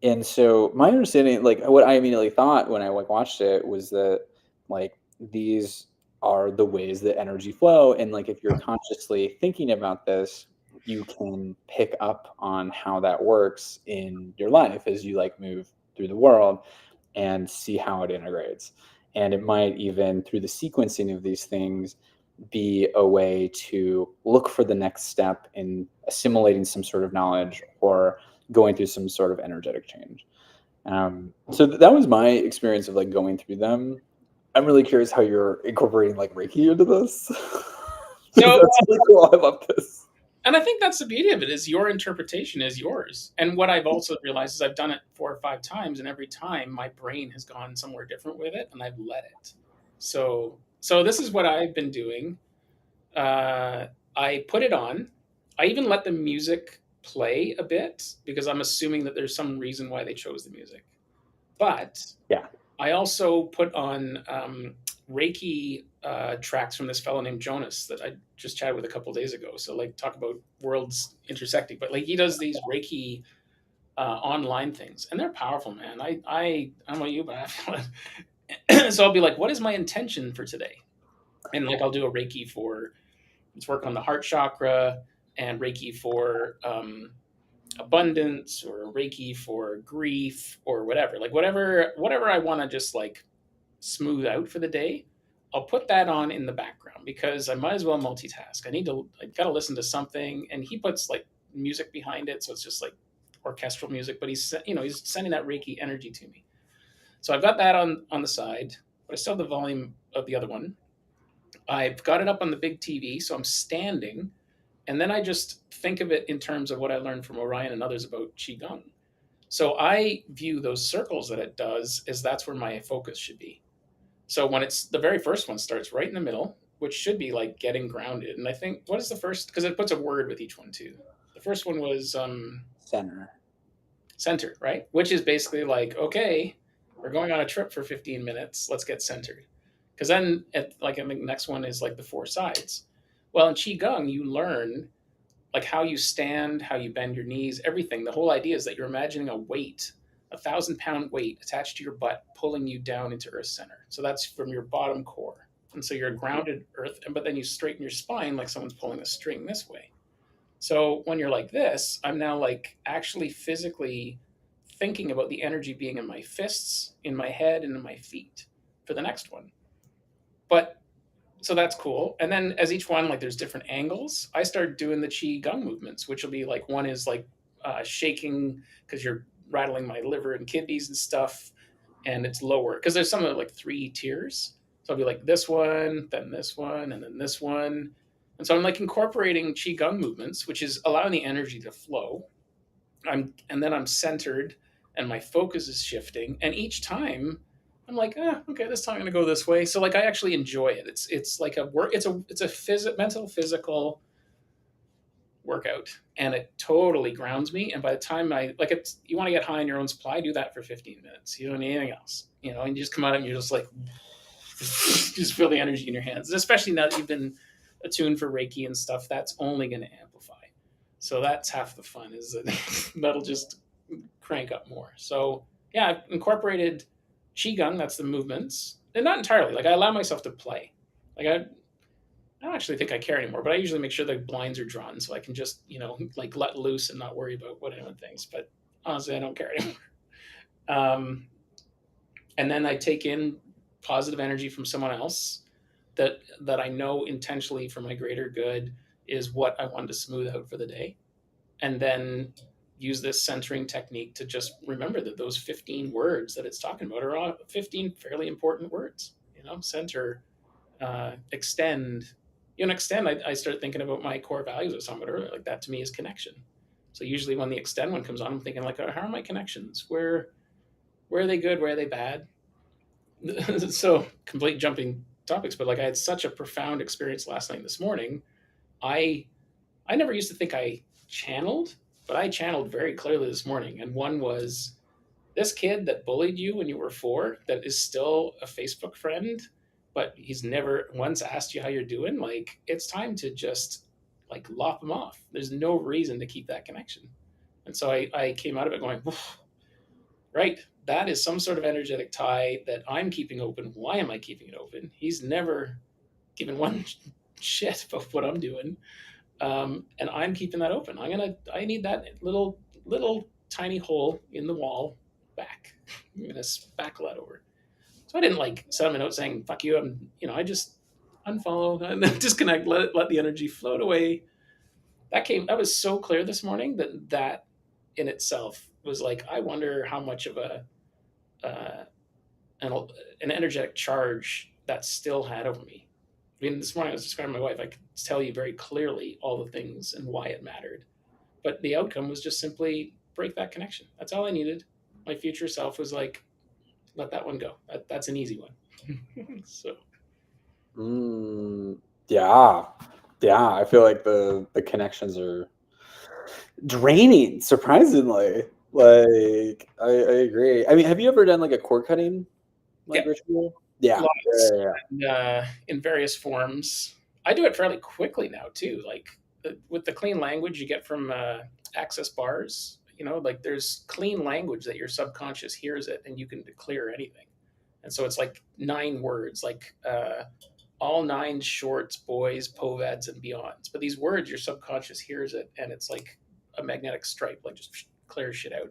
And so my understanding, like what I immediately thought when I like watched it, was that like these are the ways that energy flow. And like, if you're consciously thinking about this, you can pick up on how that works in your life as you like move through the world and see how it integrates. And it might even, through the sequencing of these things, be a way to look for the next step in assimilating some sort of knowledge or going through some sort of energetic change. So that was my experience of like going through them. I'm really curious how you're incorporating like Reiki into this. So, That's really cool. I love this. and I think that's the beauty of it, is your interpretation is yours. And what I've also realized is I've done it 4 or 5 times, and every time my brain has gone somewhere different with it, and I've let it. So this is what I've been doing. I put it on. I even let the music play a bit because I'm assuming that there's some reason why they chose the music. But Yeah. I also put on Reiki tracks from this fellow named Jonas that I just chatted with a couple days ago. So like, talk about worlds intersecting, but like, he does these Reiki online things, and they're powerful, man. I don't know you, but I feel it. So I'll be like, what is my intention for today? And like, I'll do a Reiki for, let's work on the heart chakra, and Reiki for abundance, or Reiki for grief, or whatever. Like, whatever I want to just like smooth out for the day, I'll put that on in the background because I might as well multitask. I got to listen to something, and he puts like music behind it, so it's just like orchestral music. But he's sending that Reiki energy to me. So I've got that on the side, but I still have the volume of the other one. I've got it up on the big TV, so I'm standing, and then I just think of it in terms of what I learned from Orion and others about qigong. So I view those circles that it does as that's where my focus should be. So when it's the very first one starts right in the middle, which should be like getting grounded. And I think, what is the first? Because it puts a word with each one too. The first one was Center. center, right? Which is basically like, okay, we're going on a trip for 15 minutes. Let's get centered. Because then, I think the next one is like the four sides. Well, in qigong, you learn like how you stand, how you bend your knees, everything. The whole idea is that you're imagining a weight, 1,000-pound weight attached to your butt, pulling you down into Earth center. So that's from your bottom core. And so you're grounded Earth, but then you straighten your spine like someone's pulling a string this way. So when you're like this, I'm now like actually physically thinking about the energy being in my fists, in my head, and in my feet for the next one. But so that's cool. And then as each one, like, there's different angles, I start doing the qi gong movements, which will be like, one is like shaking because you're rattling my liver and kidneys and stuff, and it's lower because there's some of like 3 tiers. So I'll be like this one, then this one, and then this one. And so I'm like incorporating qi gong movements, which is allowing the energy to flow. And then I'm centered, and my focus is shifting. And each time I'm like, okay, this time I'm gonna go this way. So like, I actually enjoy it. It's like a work. It's a mental, physical workout, and it totally grounds me. And by the time you want to get high in your own supply, do that for 15 minutes. You don't need anything else, and you just come out and you're just like, just feel the energy in your hands. And especially now that you've been attuned for Reiki and stuff, that's only going to amplify. So that's half the fun, is that that'll just crank up more. So yeah, I've incorporated qigong. That's the movements, and not entirely. Like, I allow myself to play. Like, I don't actually think I care anymore, but I usually make sure the blinds are drawn so I can just, like, let loose and not worry about what anyone thinks. But honestly, I don't care anymore. Um, and then I take in positive energy from someone else that I know intentionally for my greater good is what I wanted to smooth out for the day. And then use this centering technique to just remember that those 15 words that it's talking about are all 15 fairly important words. Center, extend. Extend, I start thinking about my core values I was talking about earlier. Like, that to me is connection. So usually when the extend one comes on, I'm thinking like, how are my connections? Where are they good? Where are they bad? So, complete jumping topics, but like, I had such a profound experience last night and this morning. I I never used to think I channeled, but I channeled very clearly this morning. And one was, this kid that bullied you when you were 4, that is still a Facebook friend, but he's never once asked you how you're doing. Like, it's time to just like lop him off. There's no reason to keep that connection. And so I came out of it going, right? That is some sort of energetic tie that I'm keeping open. Why am I keeping it open? He's never given one shit about what I'm doing. And I'm keeping that open. I need that little tiny hole in the wall back. I'm gonna spackle that over. So I didn't like send him a note saying "fuck you." I just unfollow and then disconnect, let the energy float away. That was so clear this morning that in itself was like, I wonder how much of uh, an an energetic charge that still had over me. I mean, this morning I was describing my wife. I could tell you very clearly all the things and why it mattered, but the outcome was just simply break that connection. That's all I needed. My future self was like, let that one go. That's an easy one. So Mm, yeah. Yeah. I feel like the connections are draining, surprisingly. Like, I agree. I mean, have you ever done like a cord cutting like yeah, ritual? Yeah. lots Yeah. Yeah. and, in various forms. I do it fairly quickly now too. Like with the clean language you get from access bars. Like there's clean language that your subconscious hears it, and you can declare anything. And so it's like 9 words, like all 9 shorts, boys, poveds, and beyonds. But these words, your subconscious hears it, and it's like a magnetic stripe, like just clears shit out.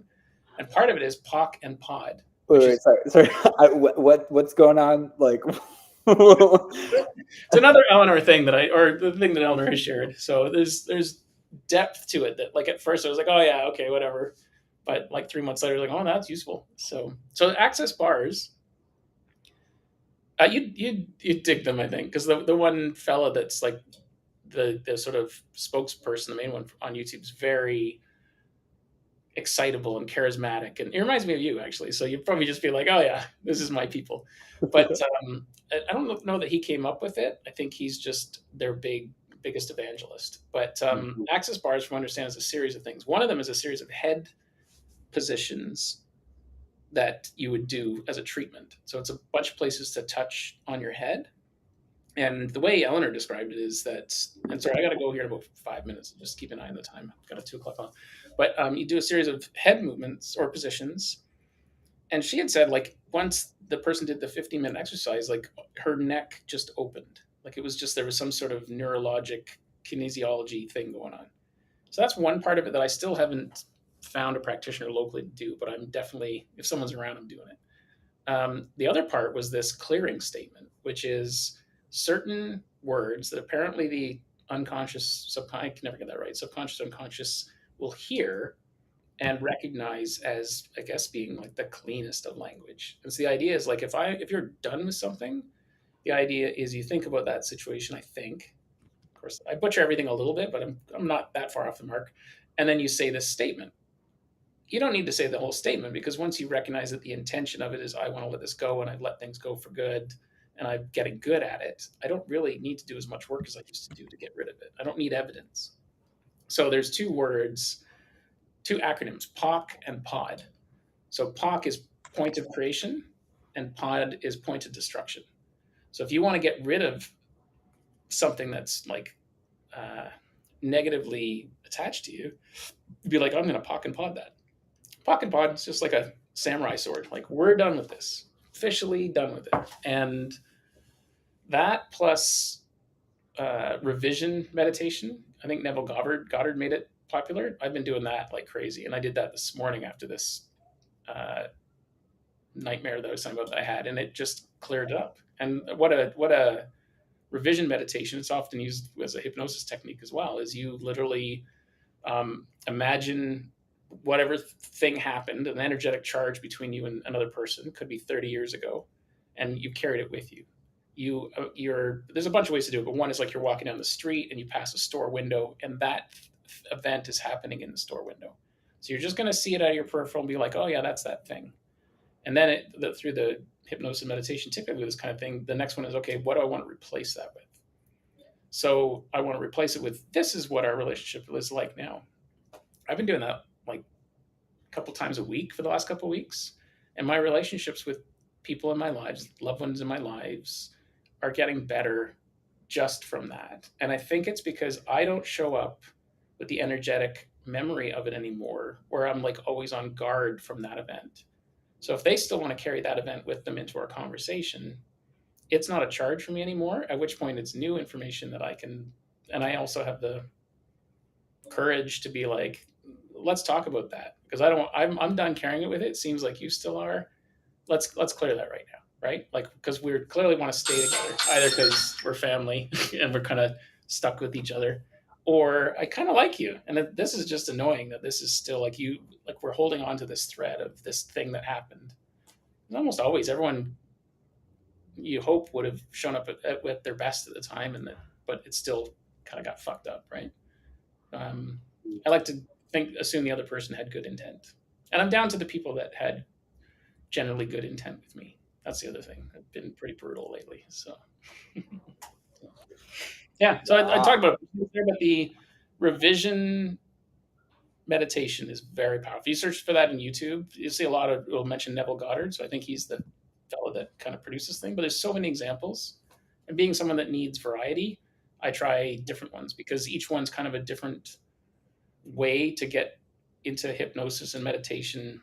And part of it is POC and POD, Wait, which wait, is sorry, sorry. What's going on? Like, it's another Eleanor thing or the thing that Eleanor has shared. So there's depth to it that like at first I was like, oh yeah, okay, whatever. But like 3 months later, like, oh, that's useful. So access bars, you dig them, I think, because the one fella that's like the sort of spokesperson, the main one on YouTube, is very excitable and charismatic, and it reminds me of you actually. So you'd probably just be like, oh yeah, this is my people. But I don't know that he came up with it. I think he's just their biggest evangelist. But access bars, from what I understand, is a series of things. One of them is a series of head positions that you would do as a treatment. So it's a bunch of places to touch on your head. And the way Eleanor described it is that, and sorry, I got to go here in about 5 minutes. Just keep an eye on the time. I've got a 2 o'clock on. But you do a series of head movements or positions. And she had said, like, once the person did the 15-minute exercise, like, her neck just opened. Like, it was just, there was some sort of neurologic kinesiology thing going on. So that's one part of it that I still haven't found a practitioner locally to do, but I'm definitely, if someone's around, I'm doing it. The other part was this clearing statement, which is certain words that apparently the unconscious, subconscious, I can never get that right, subconscious, unconscious will hear and recognize as, I guess, being like the cleanest of language. And so the idea is like, if you're done with something, the idea is you think about that situation. I think, of course, I butcher everything a little bit, but I'm not that far off the mark. And then you say this statement. You don't need to say the whole statement, because once you recognize that the intention of it is, I want to let this go and I've let things go for good and I'm getting good at it, I don't really need to do as much work as I used to do to get rid of it. I don't need evidence. So there's 2 words, 2 acronyms, POC and POD. So POC is point of creation and POD is point of destruction. So if you want to get rid of something that's like negatively attached to you, you'd be like, I'm going to POC and POD that. Pocket pod is just like a samurai sword. Like, we're done with this, officially done with it. And that plus revision meditation. I think Neville Goddard made it popular. I've been doing that like crazy, and I did that this morning after this uh, nightmare that I was talking about that I had, and it just cleared it up. And what a revision meditation. It's often used as a hypnosis technique as well. Is you literally imagine whatever thing happened, an energetic charge between you and another person, could be 30 years ago, and you carried it with you. There's a bunch of ways to do it, but one is like you're walking down the street and you pass a store window, and that event is happening in the store window. So you're just going to see it out of your peripheral and be like, oh yeah, that's that thing. And then through the hypnosis meditation, typically this kind of thing, the next one is, okay, what do I want to replace that with? So I want to replace it with, this is what our relationship is like now. I've been doing that like a couple times a week for the last couple of weeks. And my relationships with people in my lives, loved ones in my lives, are getting better just from that. And I think it's because I don't show up with the energetic memory of it anymore, where I'm like always on guard from that event. So if they still want to carry that event with them into our conversation, it's not a charge for me anymore, at which point it's new information that I can, and I also have the courage to be like, let's talk about that, because I'm done carrying it with it. It seems like you still are. Let's clear that right now, right? Like, because we clearly want to stay together, either because we're family and we're kind of stuck with each other, or I kind of like you, and this is just annoying that this is still like you, like we're holding on to this thread of this thing that happened. And almost always, everyone you hope would have shown up at their best at the time, and that, but it still kind of got fucked up, right? I like to assume the other person had good intent, and I'm down to the people that had generally good intent with me. That's the other thing. I've been pretty brutal lately, so yeah. So I talked about it, but the revision meditation is very powerful. If you search for that in YouTube, you'll see a lot of, it'll mention Neville Goddard. So I think he's the fellow that kind of produced this thing, but there's so many examples. And being someone that needs variety, I try different ones because each one's kind of a different way to get into hypnosis and meditation.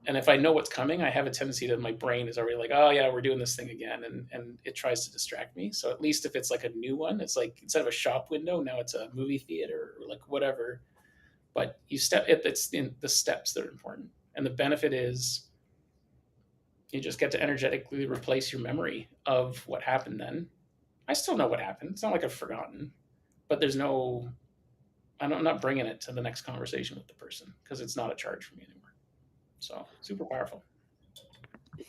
And if I know what's coming, I have a tendency that my brain is already like, oh yeah, we're doing this thing again. And it tries to distract me. So at least if it's like a new one, it's like, instead of a shop window, now it's a movie theater or like whatever. But it's in the steps that are important. And the benefit is you just get to energetically replace your memory of what happened then. I still know what happened. It's not like I've forgotten, but I'm not bringing it to the next conversation with the person because it's not a charge for me anymore. So super powerful.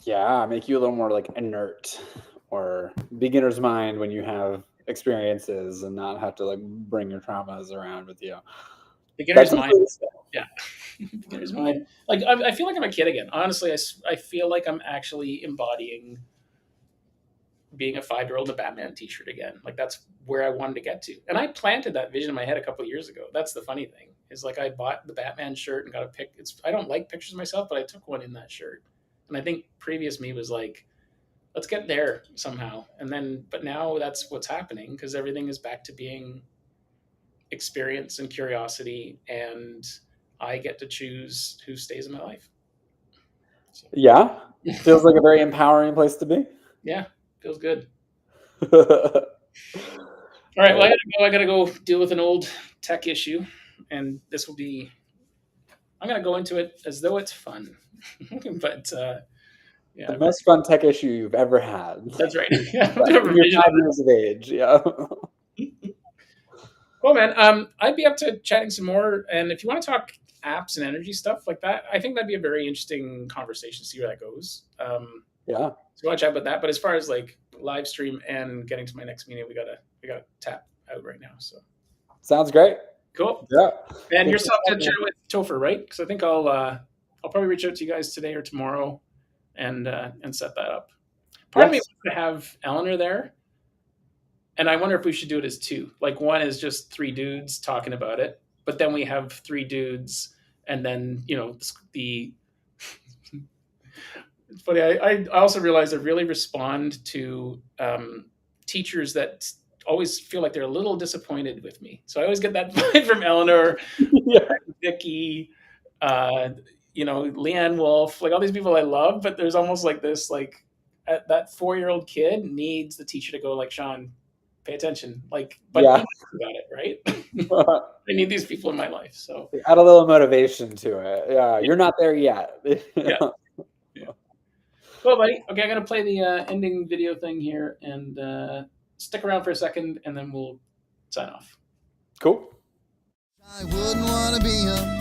Yeah, make you a little more like inert or beginner's mind when you have experiences and not have to like bring your traumas around with you. Beginner's mind. Yeah. Beginner's mind. Like, I feel like I'm a kid again. Honestly, I feel like I'm actually embodying being a 5-year-old in a Batman t-shirt again. Like, that's where I wanted to get to. And I planted that vision in my head a couple of years ago. That's the funny thing, is like I bought the Batman shirt and got a pic. I don't like pictures of myself, but I took one in that shirt. And I think previous me was like, let's get there somehow. But now that's what's happening because everything is back to being experience and curiosity, and I get to choose who stays in my life. So. Yeah, feels like a very empowering place to be. Yeah, feels good. All right, well, I gotta go deal with an old tech issue, and this will be. I'm gonna go into it as though it's fun, but yeah, the most fun tech issue you've ever had. That's right. You're 5 years of age. Yeah. Cool, man. I'd be up to chatting some more. And if you want to talk apps and energy stuff like that, I think that'd be a very interesting conversation. See where that goes. Yeah. So watch out about that. But as far as like live stream and getting to my next meeting, we gotta tap out right now. So sounds great. Cool. Yeah. And you're still to chat with Topher, right? Because I think I'll probably reach out to you guys today or tomorrow, and set that up. Part of me wants to have Eleanor there. And I wonder if we should do it as two. Like, one is just 3 dudes talking about it, but then we have 3 dudes, and then the. It's funny. I also realize I really respond to teachers that always feel like they're a little disappointed with me. So I always get that vibe from Eleanor, Vicky, Leanne Wolf, like all these people I love, but there's almost like this, like that 4-year-old kid needs the teacher to go like, Sean, pay attention. Like, but about it, right? I need these people in my life. So add a little motivation to it. Yeah, you're not there yet. Yeah. Cool, buddy. Okay, I'm gonna play the ending video thing here, and stick around for a second, and then we'll sign off. Cool. I wouldn't want to be a